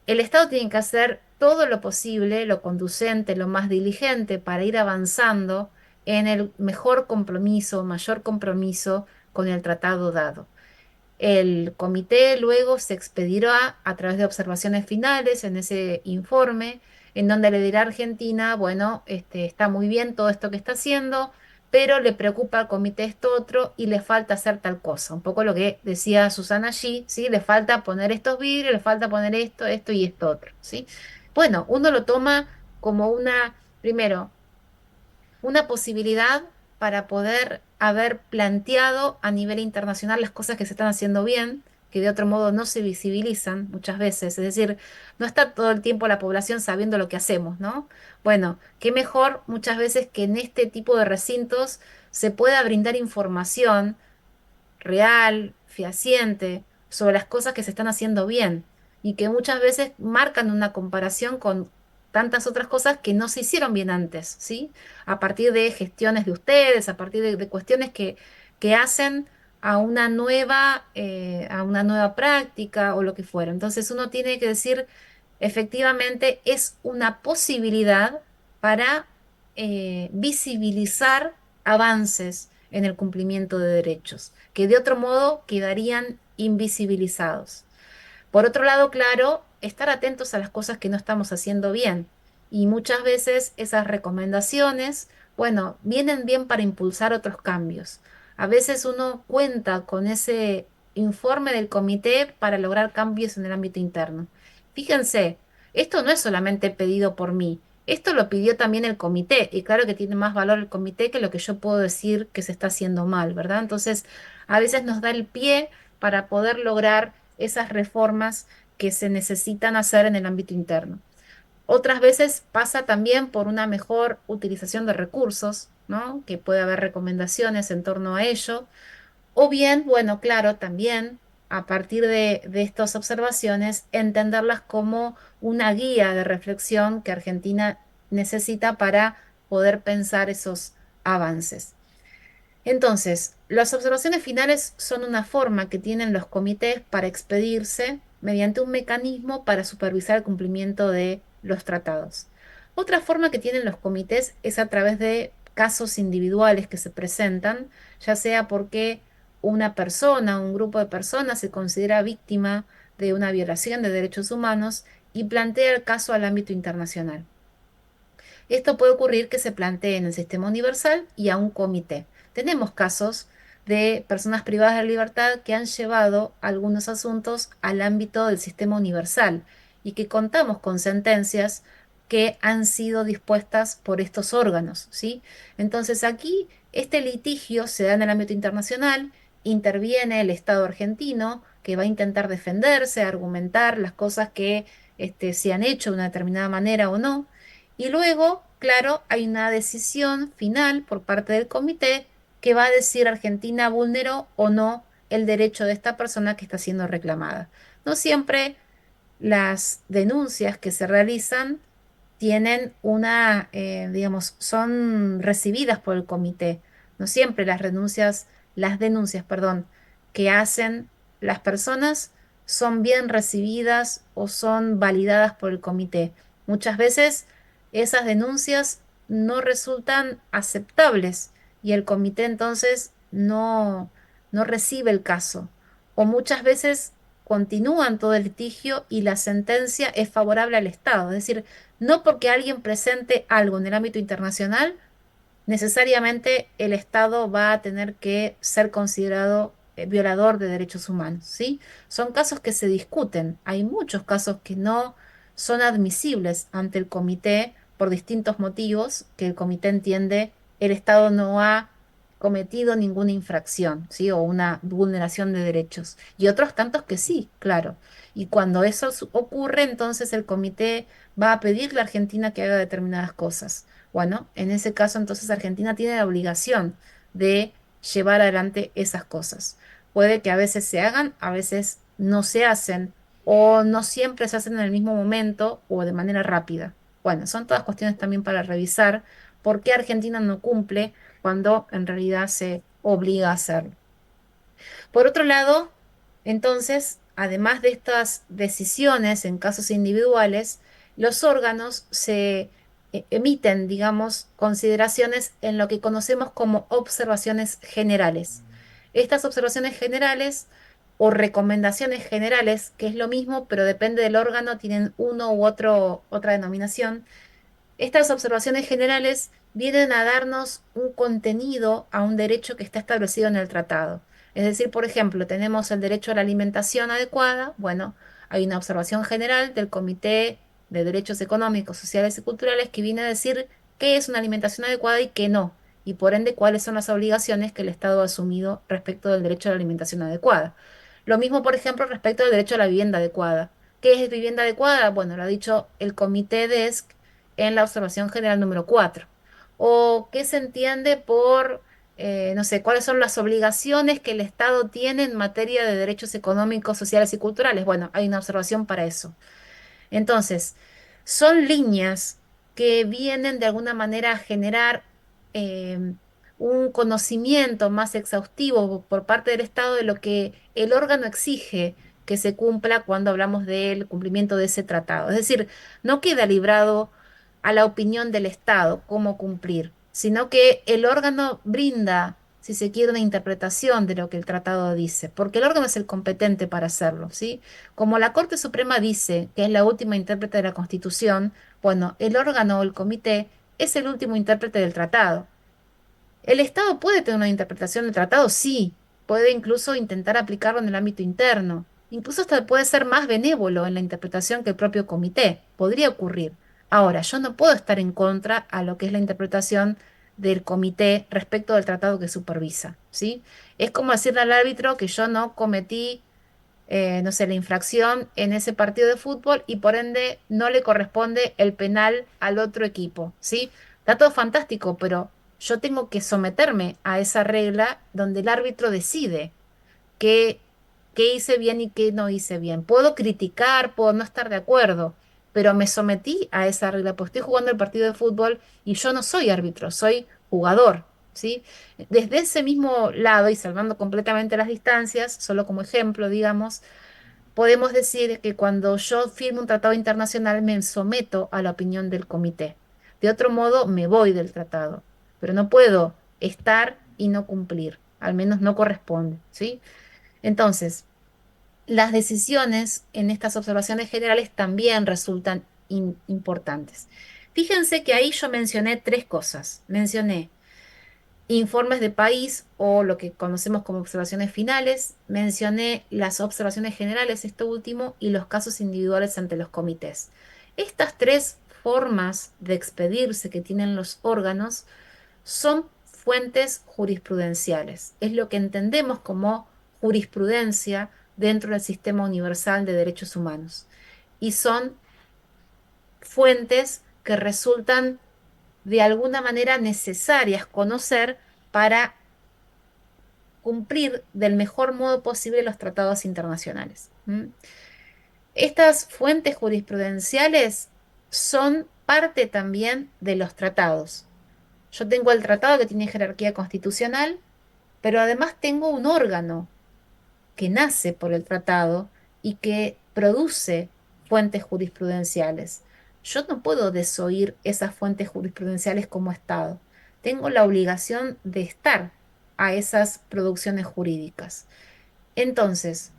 el Estado tiene que hacer todo lo posible, lo conducente, lo más diligente para ir avanzando en el mejor compromiso, mayor compromiso con el tratado dado. El comité luego se expedirá a través de observaciones finales en ese informe, en donde le dirá a Argentina, bueno, está muy bien todo esto que está haciendo, pero le preocupa al comité esto otro y le falta hacer tal cosa. Un poco lo que decía Susana allí, ¿sí? Le falta poner estos vidrios, le falta poner esto, esto y esto otro, ¿sí? Bueno, uno lo toma como primero, una posibilidad para poder haber planteado a nivel internacional las cosas que se están haciendo bien, que de otro modo no se visibilizan muchas veces. Es decir, no está todo el tiempo la población sabiendo lo que hacemos, ¿no? Bueno, qué mejor muchas veces que en este tipo de recintos se pueda brindar información real, fehaciente, sobre las cosas que se están haciendo bien y que muchas veces marcan una comparación con tantas otras cosas que no se hicieron bien antes, ¿sí? A partir de gestiones de ustedes, a partir de cuestiones que hacen a una nueva práctica o lo que fuera. Entonces uno tiene que decir, efectivamente, es una posibilidad para visibilizar avances en el cumplimiento de derechos, que de otro modo quedarían invisibilizados. Por otro lado, claro, estar atentos a las cosas que no estamos haciendo bien. Y muchas veces esas recomendaciones, bueno, vienen bien para impulsar otros cambios. A veces uno cuenta con ese informe del comité para lograr cambios en el ámbito interno. Fíjense, esto no es solamente pedido por mí, esto lo pidió también el comité, y claro que tiene más valor el comité que lo que yo puedo decir que se está haciendo mal, ¿verdad? Entonces, a veces nos da el pie para poder lograr esas reformas que se necesitan hacer en el ámbito interno. Otras veces pasa también por una mejor utilización de recursos, ¿no? Que puede haber recomendaciones en torno a ello. O bien, bueno, claro, también a partir de estas observaciones, entenderlas como una guía de reflexión que Argentina necesita para poder pensar esos avances. Entonces, las observaciones finales son una forma que tienen los comités para expedirse mediante un mecanismo para supervisar el cumplimiento de los tratados. Otra forma que tienen los comités es a través de casos individuales que se presentan, ya sea porque una persona o un grupo de personas se considera víctima de una violación de derechos humanos y plantea el caso al ámbito internacional. Esto puede ocurrir que se plantee en el sistema universal y a un comité. Tenemos casos de personas privadas de libertad que han llevado algunos asuntos al ámbito del sistema universal y que contamos con sentencias que han sido dispuestas por estos órganos, ¿sí? Entonces aquí este litigio se da en el ámbito internacional, interviene el Estado argentino, que va a intentar defenderse, argumentar las cosas que se han hecho de una determinada manera o no. Y luego, claro, hay una decisión final por parte del comité que va a decir Argentina vulneró o no el derecho de esta persona que está siendo reclamada. No siempre las denuncias que se realizan tienen digamos, son recibidas por el comité. No siempre las denuncias, perdón, que hacen las personas son bien recibidas o son validadas por el comité. Muchas veces esas denuncias no resultan aceptables y el comité entonces no recibe el caso. O muchas veces continúan todo el litigio y la sentencia es favorable al Estado. Es decir, no porque alguien presente algo en el ámbito internacional, necesariamente el Estado va a tener que ser considerado violador de derechos humanos, ¿sí? Son casos que se discuten. Hay muchos casos que no son admisibles ante el comité por distintos motivos que el comité entiende el Estado no ha cometido ninguna infracción, ¿sí? O una vulneración de derechos. Y otros tantos que sí, claro. Y cuando eso ocurre, entonces el comité va a pedirle a Argentina que haga determinadas cosas. Bueno, en ese caso entonces Argentina tiene la obligación de llevar adelante esas cosas. Puede que a veces se hagan, a veces no se hacen o no siempre se hacen en el mismo momento o de manera rápida. Bueno, son todas cuestiones también para revisar por qué Argentina no cumple cuando en realidad se obliga a hacerlo. Por otro lado, entonces, además de estas decisiones en casos individuales, los órganos se emiten, digamos, consideraciones en lo que conocemos como observaciones generales. Estas observaciones generales o recomendaciones generales, que es lo mismo, pero depende del órgano, tienen uno u otra denominación. Estas observaciones generales vienen a darnos un contenido a un derecho que está establecido en el tratado. Es decir, por ejemplo, tenemos el derecho a la alimentación adecuada. Bueno, hay una observación general del Comité de Derechos Económicos, Sociales y Culturales que viene a decir qué es una alimentación adecuada y qué no, y por ende cuáles son las obligaciones que el Estado ha asumido respecto del derecho a la alimentación adecuada. Lo mismo, por ejemplo, respecto del derecho a la vivienda adecuada. ¿Qué es vivienda adecuada? Bueno, lo ha dicho el Comité DESC en la observación general número 4. ¿O qué se entiende por, no sé, cuáles son las obligaciones que el Estado tiene en materia de derechos económicos, sociales y culturales? Bueno, hay una observación para eso. Entonces, son líneas que vienen de alguna manera a generar eh, un conocimiento más exhaustivo por parte del Estado de lo que el órgano exige que se cumpla cuando hablamos del cumplimiento de ese tratado. Es decir, no queda librado a la opinión del Estado cómo cumplir, sino que el órgano brinda, si se quiere, una interpretación de lo que el tratado dice, porque el órgano es el competente para hacerlo, ¿sí? Como la Corte Suprema dice que es la última intérprete de la Constitución, bueno, el órgano o el comité es el último intérprete del tratado. ¿El Estado puede tener una interpretación del tratado? Sí, puede incluso intentar aplicarlo en el ámbito interno. Incluso hasta puede ser más benévolo en la interpretación que el propio comité. Podría ocurrir. Ahora, yo no puedo estar en contra a lo que es la interpretación del comité respecto del tratado que supervisa, ¿sí? Es como decirle al árbitro que yo no cometí no sé, la infracción en ese partido de fútbol y por ende no le corresponde el penal al otro equipo, ¿sí? Está todo fantástico, pero yo tengo que someterme a esa regla donde el árbitro decide qué, qué hice bien y qué no hice bien. Puedo criticar, puedo no estar de acuerdo, pero me sometí a esa regla, pues estoy jugando el partido de fútbol y yo no soy árbitro, soy jugador, ¿sí? Desde ese mismo lado y salvando completamente las distancias, solo como ejemplo, digamos, podemos decir que cuando yo firmo un tratado internacional me someto a la opinión del comité. De otro modo, me voy del tratado, pero no puedo estar y no cumplir, al menos no corresponde, ¿sí? Entonces, las decisiones en estas observaciones generales también resultan importantes. Fíjense que ahí yo mencioné tres cosas. Mencioné informes de país o lo que conocemos como observaciones finales. Mencioné las observaciones generales, esto último, y los casos individuales ante los comités. Estas tres formas de expedirse que tienen los órganos son fuentes jurisprudenciales. Es lo que entendemos como jurisprudencia dentro del sistema universal de derechos humanos. Y son fuentes que resultan de alguna manera necesarias conocer para cumplir del mejor modo posible los tratados internacionales. Estas fuentes jurisprudenciales son parte también de los tratados. Yo tengo el tratado que tiene jerarquía constitucional, pero además tengo un órgano que nace por el tratado y que produce fuentes jurisprudenciales. Yo no puedo desoír esas fuentes jurisprudenciales como Estado. Tengo la obligación de estar a esas producciones jurídicas. Entonces,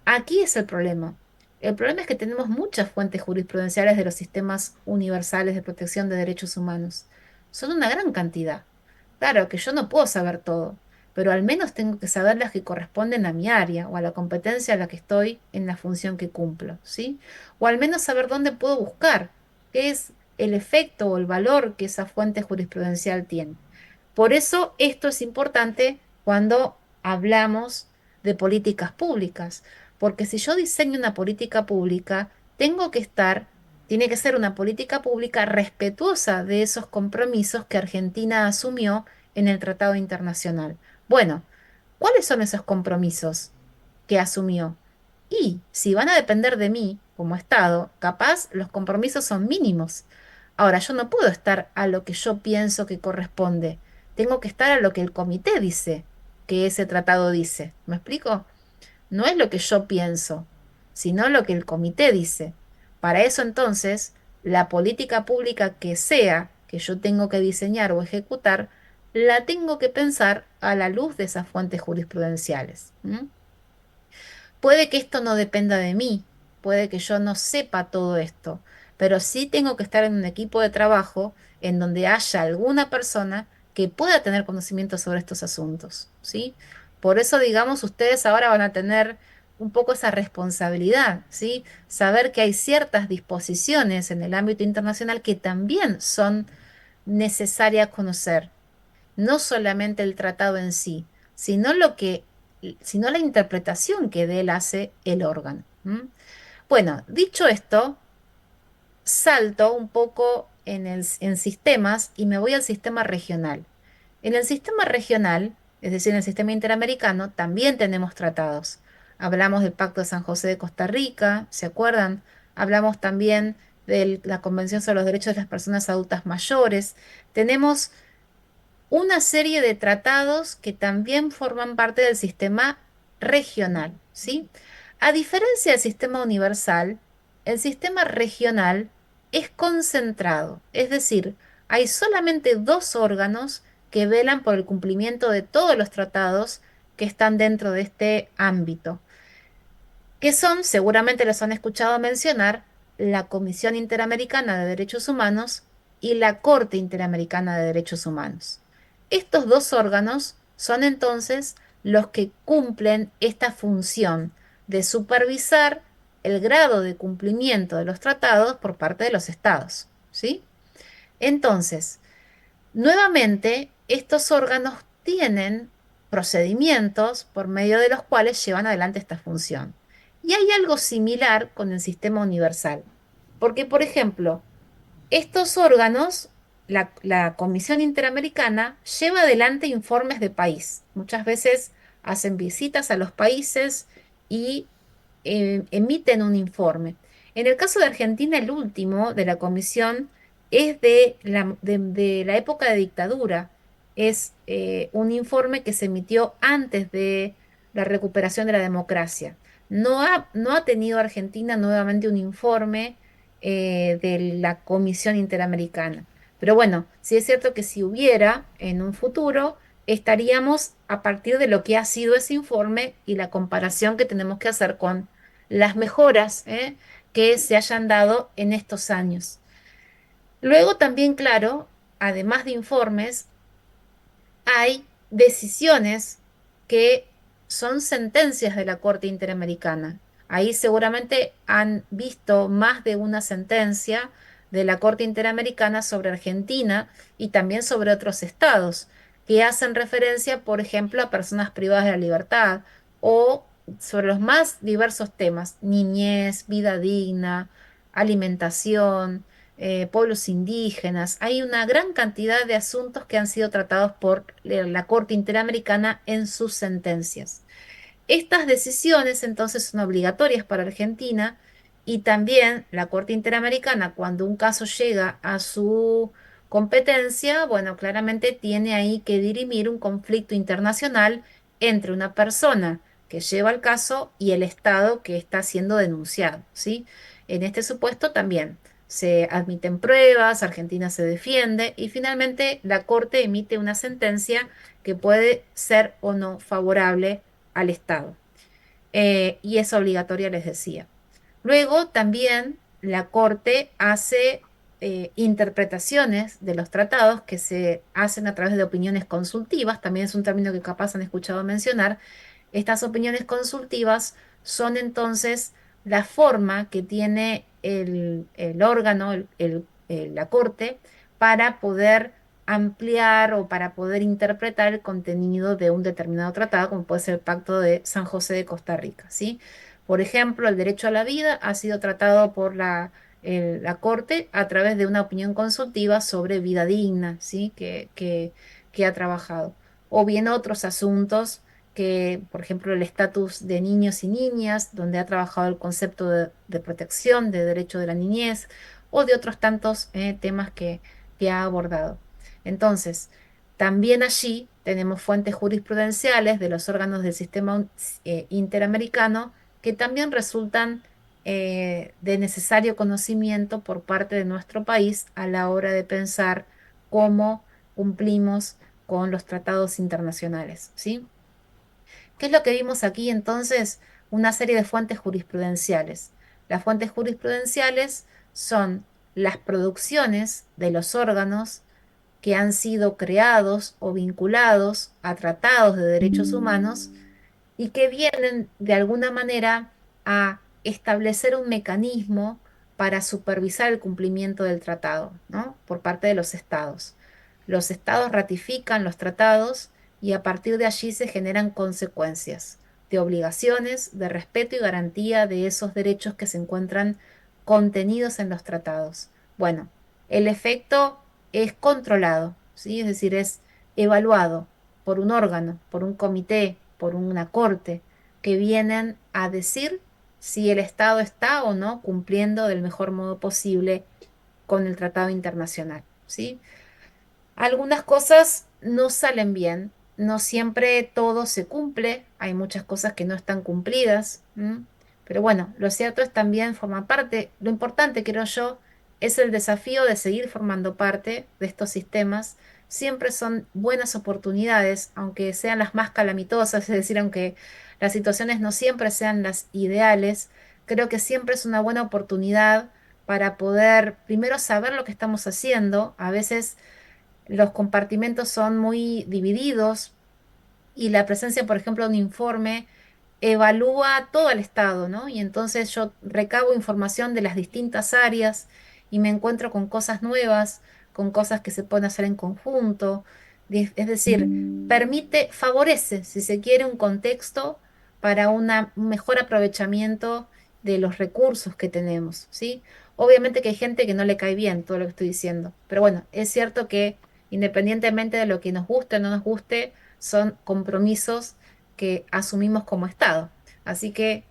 aquí es el problema. El problema es que tenemos muchas fuentes jurisprudenciales de los sistemas universales de protección de derechos humanos. Son una gran cantidad. Claro que yo no puedo saber todo, pero al menos tengo que saber las que corresponden a mi área o a la competencia a la que estoy en la función que cumplo, ¿sí? O al menos saber dónde puedo buscar, qué es el efecto o el valor que esa fuente jurisprudencial tiene. Por eso esto es importante cuando hablamos de políticas públicas, porque si yo diseño una política pública, tiene que ser una política pública respetuosa de esos compromisos que Argentina asumió en el Tratado Internacional. Bueno, ¿cuáles son esos compromisos que asumió? Y si van a depender de mí como Estado, capaz los compromisos son mínimos. Ahora, yo no puedo estar a lo que yo pienso que corresponde. Tengo que estar a lo que el comité dice que ese tratado dice. ¿Me explico? No es lo que yo pienso, sino lo que el comité dice. Para eso entonces, la política pública que sea que yo tengo que diseñar o ejecutar, la tengo que pensar a la luz de esas fuentes jurisprudenciales. Puede que esto no dependa de mí, puede que yo no sepa todo esto, pero sí tengo que estar en un equipo de trabajo en donde haya alguna persona que pueda tener conocimiento sobre estos asuntos, ¿sí? Por eso, digamos, ustedes ahora van a tener un poco esa responsabilidad, ¿sí? Saber que hay ciertas disposiciones en el ámbito internacional que también son necesarias conocer, no solamente el tratado en sí, sino sino la interpretación que de él hace el órgano. Bueno, dicho esto, salto un poco en sistemas y me voy al sistema regional. En el sistema regional, es decir, en el sistema interamericano, también tenemos tratados. Hablamos del Pacto de San José de Costa Rica, ¿se acuerdan? Hablamos también de la Convención sobre los Derechos de las Personas Adultas Mayores. Tenemos una serie de tratados que también forman parte del sistema regional, ¿sí? A diferencia del sistema universal, el sistema regional es concentrado, es decir, hay solamente dos órganos que velan por el cumplimiento de todos los tratados que están dentro de este ámbito, que son, seguramente los han escuchado mencionar, la Comisión Interamericana de Derechos Humanos y la Corte Interamericana de Derechos Humanos. Estos dos órganos son entonces los que cumplen esta función de supervisar el grado de cumplimiento de los tratados por parte de los estados, ¿sí? Entonces, nuevamente, estos órganos tienen procedimientos por medio de los cuales llevan adelante esta función. Y hay algo similar con el sistema universal, porque, por ejemplo, estos órganos, la Comisión Interamericana, lleva adelante informes de país. Muchas veces hacen visitas a los países y emiten un informe. En el caso de Argentina, el último de la Comisión es de la época de dictadura. Es un informe que se emitió antes de la recuperación de la democracia. No ha tenido Argentina nuevamente un informe de la Comisión Interamericana. Pero bueno, sí es cierto que si hubiera en un futuro, estaríamos a partir de lo que ha sido ese informe y la comparación que tenemos que hacer con las mejoras que se hayan dado en estos años. Luego también, claro, además de informes, hay decisiones que son sentencias de la Corte Interamericana. Ahí seguramente han visto más de una sentencia de la Corte Interamericana sobre Argentina y también sobre otros estados, que hacen referencia, por ejemplo, a personas privadas de la libertad o sobre los más diversos temas: niñez, vida digna, alimentación, pueblos indígenas. Hay una gran cantidad de asuntos que han sido tratados por la Corte Interamericana en sus sentencias. Estas decisiones entonces son obligatorias para Argentina, y también la Corte Interamericana, cuando un caso llega a su competencia, bueno, claramente tiene ahí que dirimir un conflicto internacional entre una persona que lleva el caso y el Estado que está siendo denunciado, ¿sí? En este supuesto también se admiten pruebas, Argentina se defiende y finalmente la Corte emite una sentencia que puede ser o no favorable al Estado. Y es obligatoria, les decía. Luego también la Corte hace interpretaciones de los tratados que se hacen a través de opiniones consultivas, también es un término que capaz han escuchado mencionar. Estas opiniones consultivas son entonces la forma que tiene el órgano, la Corte, para poder ampliar o para poder interpretar el contenido de un determinado tratado, como puede ser el Pacto de San José de Costa Rica, ¿sí? Por ejemplo, el derecho a la vida ha sido tratado por la Corte a través de una opinión consultiva sobre vida digna, ¿sí? Que ha trabajado. O bien otros asuntos que, por ejemplo, el estatus de niños y niñas, donde ha trabajado el concepto de protección, de derecho de la niñez, o de otros tantos temas que ha abordado. Entonces, también allí tenemos fuentes jurisprudenciales de los órganos del sistema interamericano que también resultan de necesario conocimiento por parte de nuestro país a la hora de pensar cómo cumplimos con los tratados internacionales, ¿sí? ¿Qué es lo que vimos aquí entonces? Una serie de fuentes jurisprudenciales. Las fuentes jurisprudenciales son las producciones de los órganos que han sido creados o vinculados a tratados de derechos humanos y que vienen de alguna manera a establecer un mecanismo para supervisar el cumplimiento del tratado, ¿no? Por parte de los estados. Los estados ratifican los tratados y a partir de allí se generan consecuencias de obligaciones, de respeto y garantía de esos derechos que se encuentran contenidos en los tratados. Bueno, el efecto es controlado, ¿sí? Es decir, es evaluado por un órgano, por un comité, por una corte, que vienen a decir si el Estado está o no cumpliendo del mejor modo posible con el tratado internacional, ¿sí? Algunas cosas no salen bien, no siempre todo se cumple, hay muchas cosas que no están cumplidas, ¿m? Pero bueno, lo cierto es también formar parte, lo importante creo yo, es el desafío de seguir formando parte de estos sistemas. Siempre son buenas oportunidades, aunque sean las más calamitosas, es decir, aunque las situaciones no siempre sean las ideales, creo que siempre es una buena oportunidad para poder primero saber lo que estamos haciendo. A veces los compartimentos son muy divididos y la presencia, por ejemplo, de un informe evalúa todo el estado, ¿no? Y entonces yo recabo información de las distintas áreas y me encuentro con cosas nuevas, con cosas que se pueden hacer en conjunto. Es decir, permite, favorece, si se quiere, un contexto para un mejor aprovechamiento de los recursos que tenemos, ¿sí? Obviamente que hay gente que no le cae bien todo lo que estoy diciendo, pero bueno, es cierto que independientemente de lo que nos guste o no nos guste, son compromisos que asumimos como Estado. Así que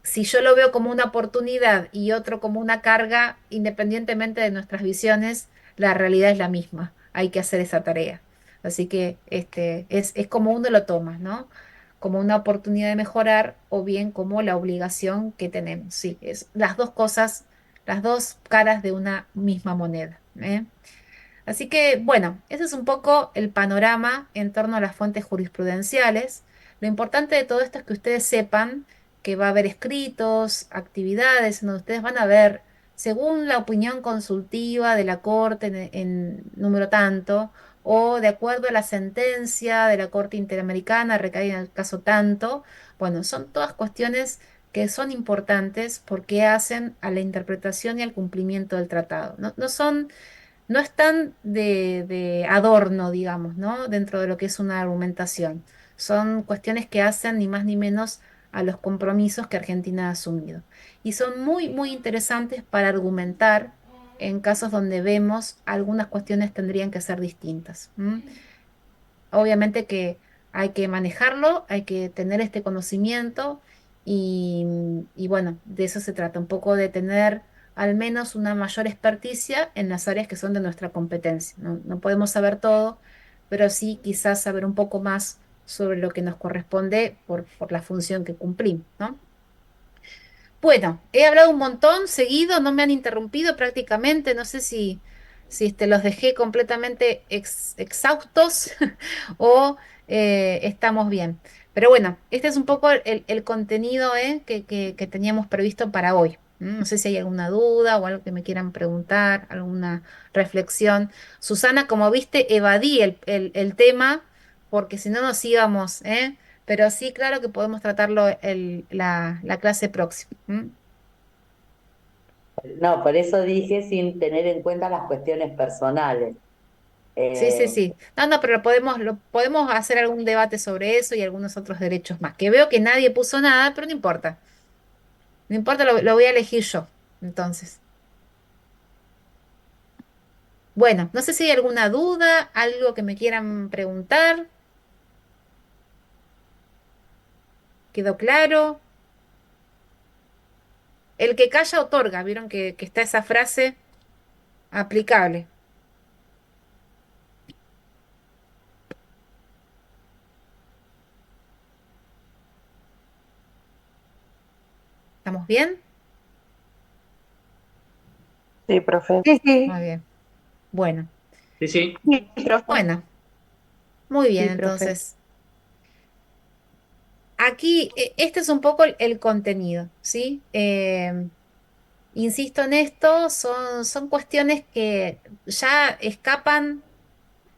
si yo lo veo como una oportunidad y otro como una carga, independientemente de nuestras visiones, la realidad es la misma. Hay que hacer esa tarea. Así que es como uno lo toma, ¿no? Como una oportunidad de mejorar o bien como la obligación que tenemos. Sí, es las dos cosas, las dos caras de una misma moneda, ¿eh? Así que, bueno, ese es un poco el panorama en torno a las fuentes jurisprudenciales. Lo importante de todo esto es que ustedes sepan que va a haber escritos, actividades, en donde ustedes van a ver, según la opinión consultiva de la Corte en número tanto, o de acuerdo a la sentencia de la Corte Interamericana recaída en el caso tanto. Bueno, son todas cuestiones que son importantes porque hacen a la interpretación y al cumplimiento del tratado. No son, no están de adorno, digamos, ¿no? Dentro de lo que es una argumentación. son cuestiones que hacen ni más ni menos a los compromisos que Argentina ha asumido. Y son muy, muy interesantes para argumentar en casos donde vemos algunas cuestiones tendrían que ser distintas. Obviamente que hay que manejarlo, hay que tener este conocimiento y bueno, de eso se trata, un poco de tener al menos una mayor experticia en las áreas que son de nuestra competencia. No, no podemos saber todo, pero sí quizás saber un poco más sobre lo que nos corresponde por la función que cumplimos, ¿no? Bueno, he hablado un montón seguido, no me han interrumpido prácticamente, no sé si los dejé completamente exhaustos o estamos bien. Pero bueno, este es un poco el contenido que teníamos previsto para hoy. No sé si hay alguna duda o algo que me quieran preguntar, alguna reflexión. Susana, como viste, evadí el tema porque si no nos íbamos, ¿eh? Pero sí, claro que podemos tratarlo la clase próxima. No, por eso dije sin tener en cuenta las cuestiones personales. Sí, sí, Eh, sí. No, no, pero lo podemos hacer algún debate sobre eso y algunos otros derechos más. Que veo que nadie puso nada, pero no importa. No importa, lo voy a elegir yo. Entonces. Bueno, no sé si hay alguna duda, algo que me quieran preguntar. ¿Quedó claro? El que calla otorga. ¿Vieron que está esa frase aplicable? ¿Estamos bien? Sí, profe. Sí, sí, Muy bien. Bueno, Sí, sí. sí, profe. bueno, muy bien, Sí, profe. entonces. Aquí, este es un poco el contenido, ¿sí? Insisto en esto, son cuestiones que ya escapan,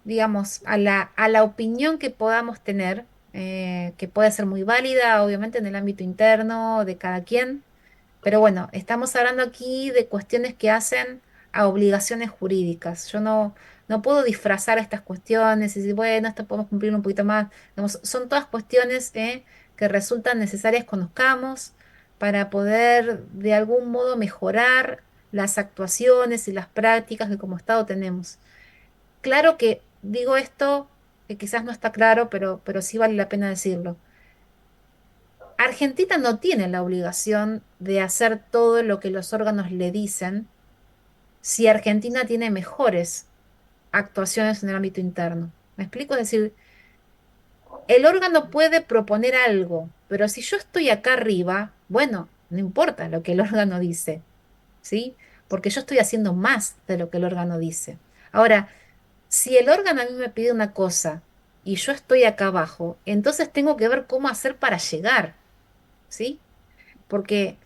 digamos, a la opinión que podamos tener, que puede ser muy válida, obviamente, en el ámbito interno de cada quien. Pero bueno, estamos hablando aquí de cuestiones que hacen a obligaciones jurídicas. Yo no puedo disfrazar estas cuestiones y decir, bueno, esto podemos cumplir un poquito más. Digamos, son todas cuestiones que resultan necesarias conozcamos para poder de algún modo mejorar las actuaciones y las prácticas que como Estado tenemos. Claro que digo esto, que quizás no está claro, pero sí vale la pena decirlo. Argentina no tiene la obligación de hacer todo lo que los órganos le dicen si Argentina tiene mejores actuaciones en el ámbito interno. ¿Me explico? Es decir, el órgano puede proponer algo, pero si yo estoy acá arriba, bueno, no importa lo que el órgano dice, ¿sí? Porque yo estoy haciendo más de lo que el órgano dice. Ahora, si el órgano a mí me pide una cosa y yo estoy acá abajo, entonces tengo que ver cómo hacer para llegar, ¿sí? Porque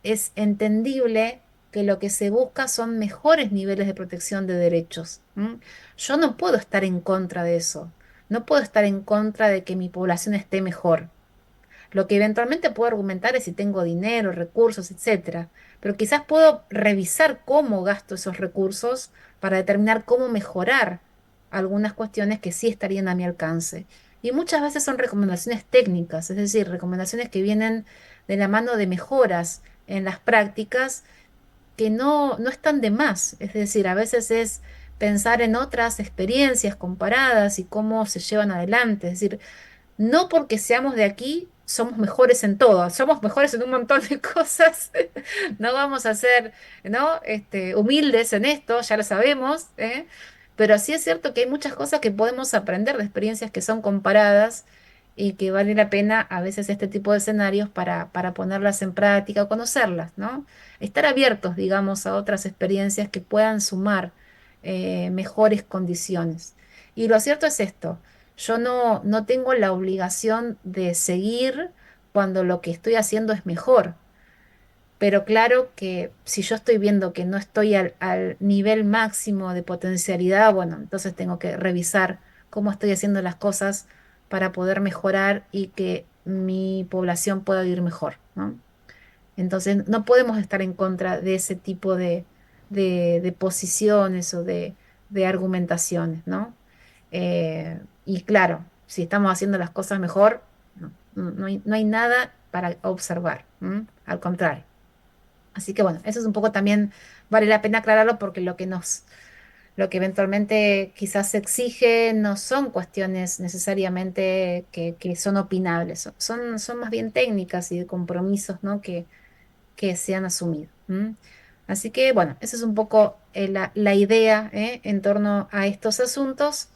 es entendible que lo que se busca son mejores niveles de protección de derechos. Yo no puedo estar en contra de eso, no puedo estar en contra de que mi población esté mejor. Lo que eventualmente puedo argumentar es si tengo dinero, recursos, etcétera, pero quizás puedo revisar cómo gasto esos recursos para determinar cómo mejorar algunas cuestiones que sí estarían a mi alcance. Y muchas veces son recomendaciones técnicas, es decir, recomendaciones que vienen de la mano de mejoras en las prácticas que no están de más. Es decir, a veces es pensar en otras experiencias comparadas y cómo se llevan adelante. Es decir, no porque seamos de aquí, somos mejores en todo, somos mejores en un montón de cosas. No vamos a ser, ¿no? Humildes en esto, ya lo sabemos, ¿eh? Pero sí es cierto que hay muchas cosas que podemos aprender de experiencias que son comparadas y que vale la pena a veces este tipo de escenarios para ponerlas en práctica o conocerlas, ¿no? Estar abiertos, digamos, a otras experiencias que puedan sumar mejores condiciones. Y lo cierto es esto. Yo no tengo la obligación de seguir cuando lo que estoy haciendo es mejor, pero claro que si yo estoy viendo que no estoy al nivel máximo de potencialidad, bueno, entonces tengo que revisar cómo estoy haciendo las cosas para poder mejorar y que mi población pueda vivir mejor, ¿no? Entonces no podemos estar en contra de ese tipo de posiciones o de argumentaciones, ¿no? Y claro, si estamos haciendo las cosas mejor, no hay nada para observar, al contrario. Así que bueno, eso es un poco también, vale la pena aclararlo porque lo que eventualmente quizás se exige no son cuestiones necesariamente que son opinables, son más bien técnicas y de compromisos, ¿no? que se han asumido. Así que bueno, esa es un poco la idea, en torno a estos asuntos.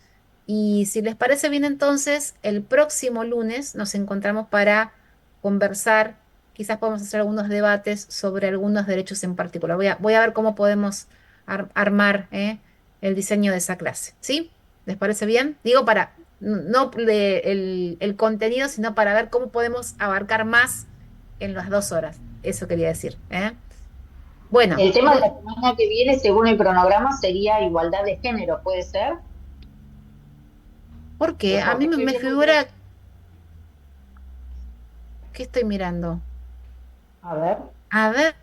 Y si les parece bien, entonces, el próximo lunes nos encontramos para conversar. Quizás podemos hacer algunos debates sobre algunos derechos en particular. Voy a ver cómo podemos armar, el diseño de esa clase. ¿Sí? ¿Les parece bien? Digo, para no el contenido, sino para ver cómo podemos abarcar más en las 2 horas. Eso quería decir, ¿eh? Bueno, El tema de la semana que viene, según el cronograma, sería igualdad de género, ¿puede ser? porque a mí Porque estoy me viendo figura que estoy mirando. a ver, A ver,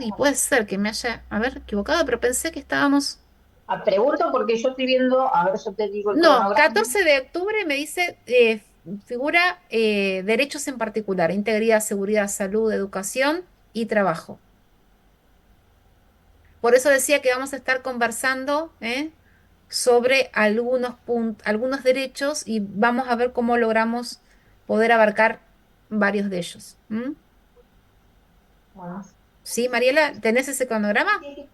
y puede ser que me haya, equivocado, pero pensé que estábamos. pregunto porque yo estoy viendo, a ver, yo te digo el No, cronograma. 14 de octubre me dice, figura derechos en particular, integridad, seguridad, salud, educación y trabajo. Por eso decía que vamos a estar conversando, sobre algunos derechos y vamos a ver cómo logramos poder abarcar varios de ellos. Bueno, ¿Sí, Mariela? ¿Tenés ese cronograma? sí, sí,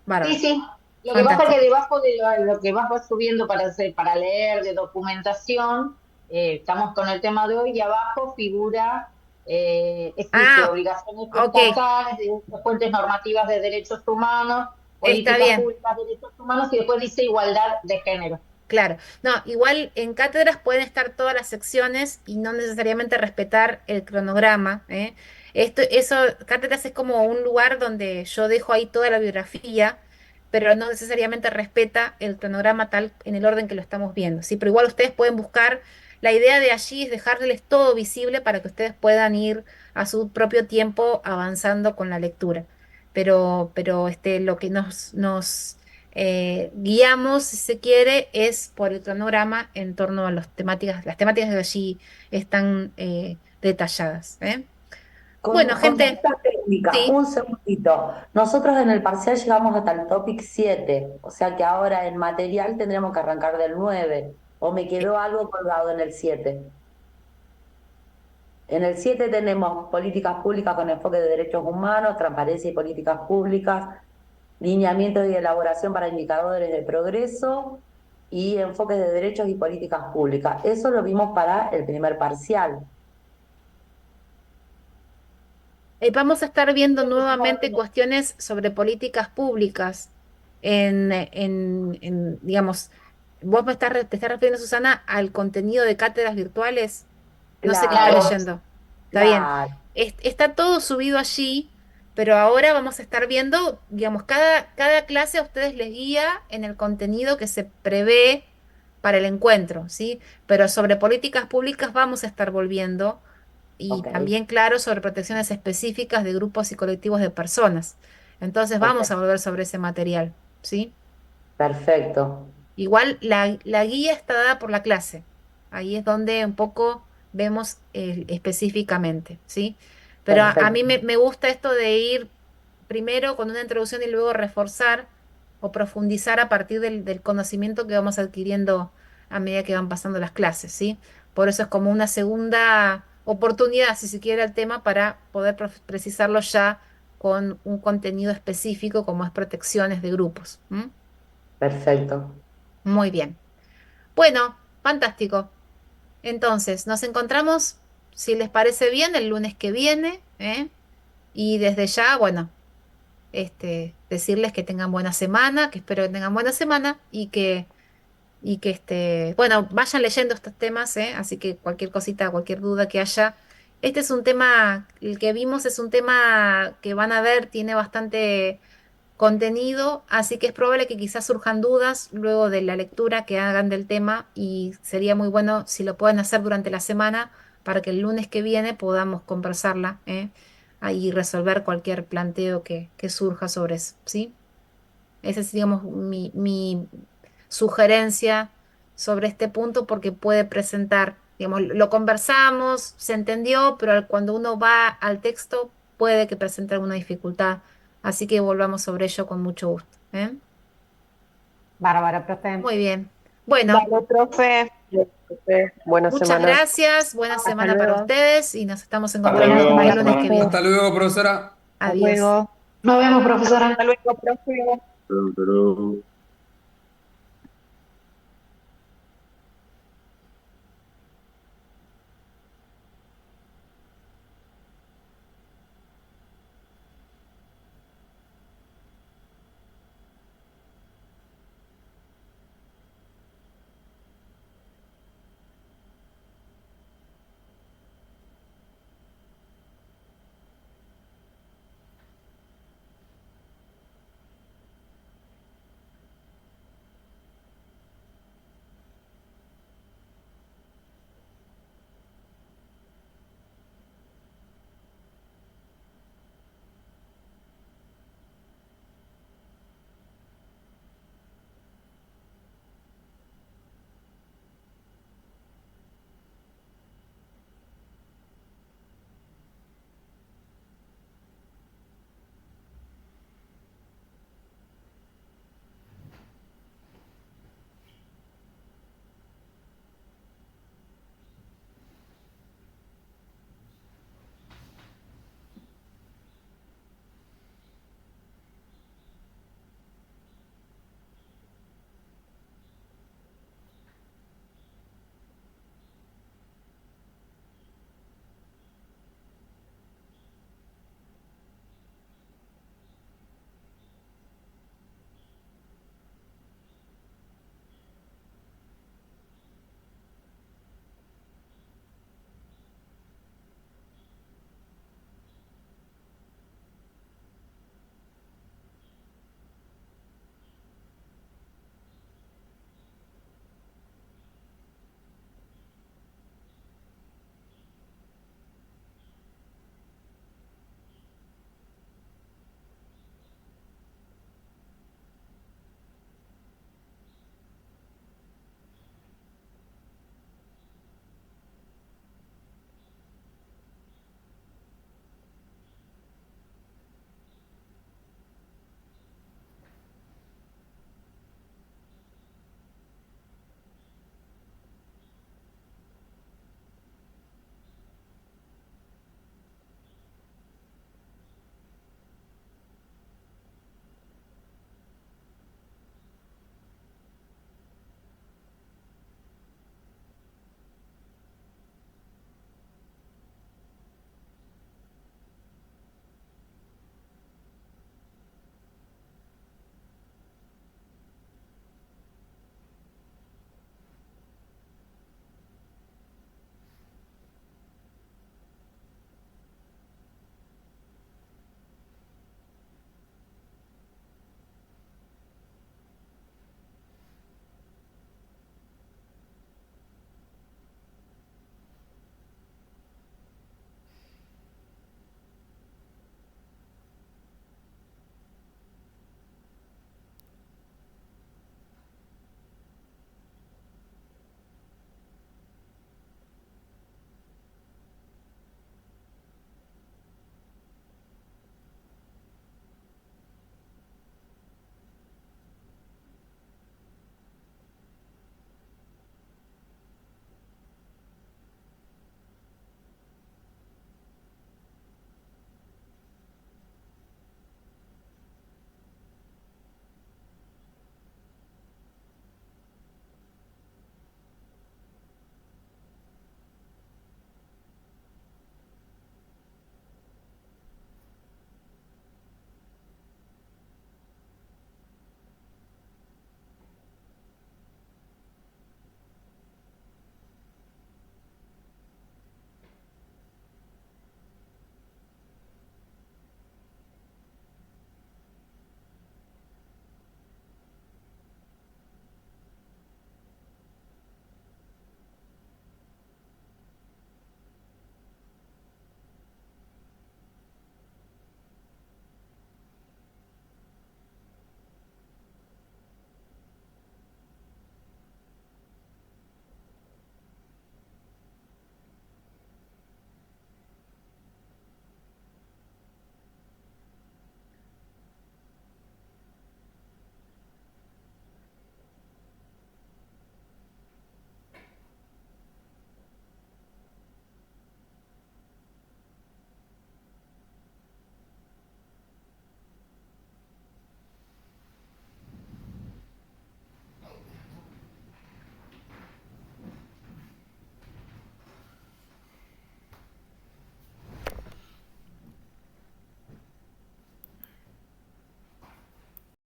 Bárbaro, sí. Lo que pasa es que fantástico. debajo de lo que vas subiendo para leer de documentación, estamos con el tema de hoy y abajo figura, existe Ah, obligaciones ok, estatales, fuentes normativas de derechos humanos, está políticas bien. públicas de derechos humanos y después dice igualdad de género. Claro, no, igual en cátedras pueden estar todas las secciones y no necesariamente respetar el cronograma, ¿eh? Cátedras es como un lugar donde yo dejo ahí toda la biografía, pero no necesariamente respeta el cronograma tal en el orden que lo estamos viendo, ¿sí? Pero igual ustedes pueden buscar, la idea de allí es dejarles todo visible para que ustedes puedan ir a su propio tiempo avanzando con la lectura. Pero lo que nos guiamos, si se quiere, es por el cronograma en torno a las temáticas que allí están detalladas, ¿eh? Bueno, Con gente, consultas técnicas, sí. un segundito. Nosotros en el parcial llegamos hasta el topic 7, o sea que ahora en material tendremos que arrancar del 9, o me quedó algo colgado en el 7. En el 7 tenemos políticas públicas con enfoque de derechos humanos, transparencia y políticas públicas, lineamientos y elaboración para indicadores de progreso y enfoques de derechos y políticas públicas. Eso lo vimos para el primer parcial. Vamos a estar viendo nuevamente cuestiones sobre políticas públicas digamos, te estás refiriendo, Susana, al contenido de cátedras virtuales. No sé qué está Claro, Claro, leyendo. Está bien. claro. Está todo subido allí, pero ahora vamos a estar viendo, digamos, cada clase a ustedes les guía en el contenido que se prevé para el encuentro, ¿sí? Pero sobre políticas públicas vamos a estar volviendo y Ok, también, claro, sobre protecciones específicas de grupos y colectivos de personas. Entonces vamos a ok, volver sobre ese material, ¿sí? perfecto, Igual la guía está dada por la clase. Ahí es donde un poco vemos específicamente, ¿sí? Pero a mí perfecto. me gusta esto de ir primero con una introducción y luego reforzar o profundizar a partir del conocimiento que vamos adquiriendo a medida que van pasando las clases, ¿sí? Por eso es como una segunda oportunidad, si se quiere, el tema para poder precisarlo ya con un contenido específico como es protecciones de grupos. Perfecto. Muy bien. Bueno, fantástico. Entonces, nos encontramos, si les parece bien, el lunes que viene, ¿eh? Y desde ya, bueno, decirles que tengan buena semana, que espero que tengan buena semana bueno, vayan leyendo estos temas, ¿eh? Así que cualquier cosita, cualquier duda que haya. Este es un tema, el que vimos es un tema que van a ver, tiene bastante contenido, así que es probable que quizás surjan dudas luego de la lectura que hagan del tema y sería muy bueno si lo pueden hacer durante la semana para que el lunes que viene podamos conversarla, y resolver cualquier planteo que surja sobre eso, ¿sí? Esa es, digamos, mi sugerencia sobre este punto porque puede presentar, digamos, lo conversamos, se entendió, pero cuando uno va al texto puede que presente alguna dificultad. Así que volvamos sobre ello con mucho gusto. ¿Eh? Bárbara, profe. Muy bien. Bueno, Dale, profe. Buena muchas semana. gracias. Buena Hasta semana para luego. ustedes y nos estamos Hasta encontrando luego, el buena lunes que semana. viene. Hasta luego, profesora. Hasta Adiós. luego. Nos vemos, profesora. Hasta luego, profe. Pero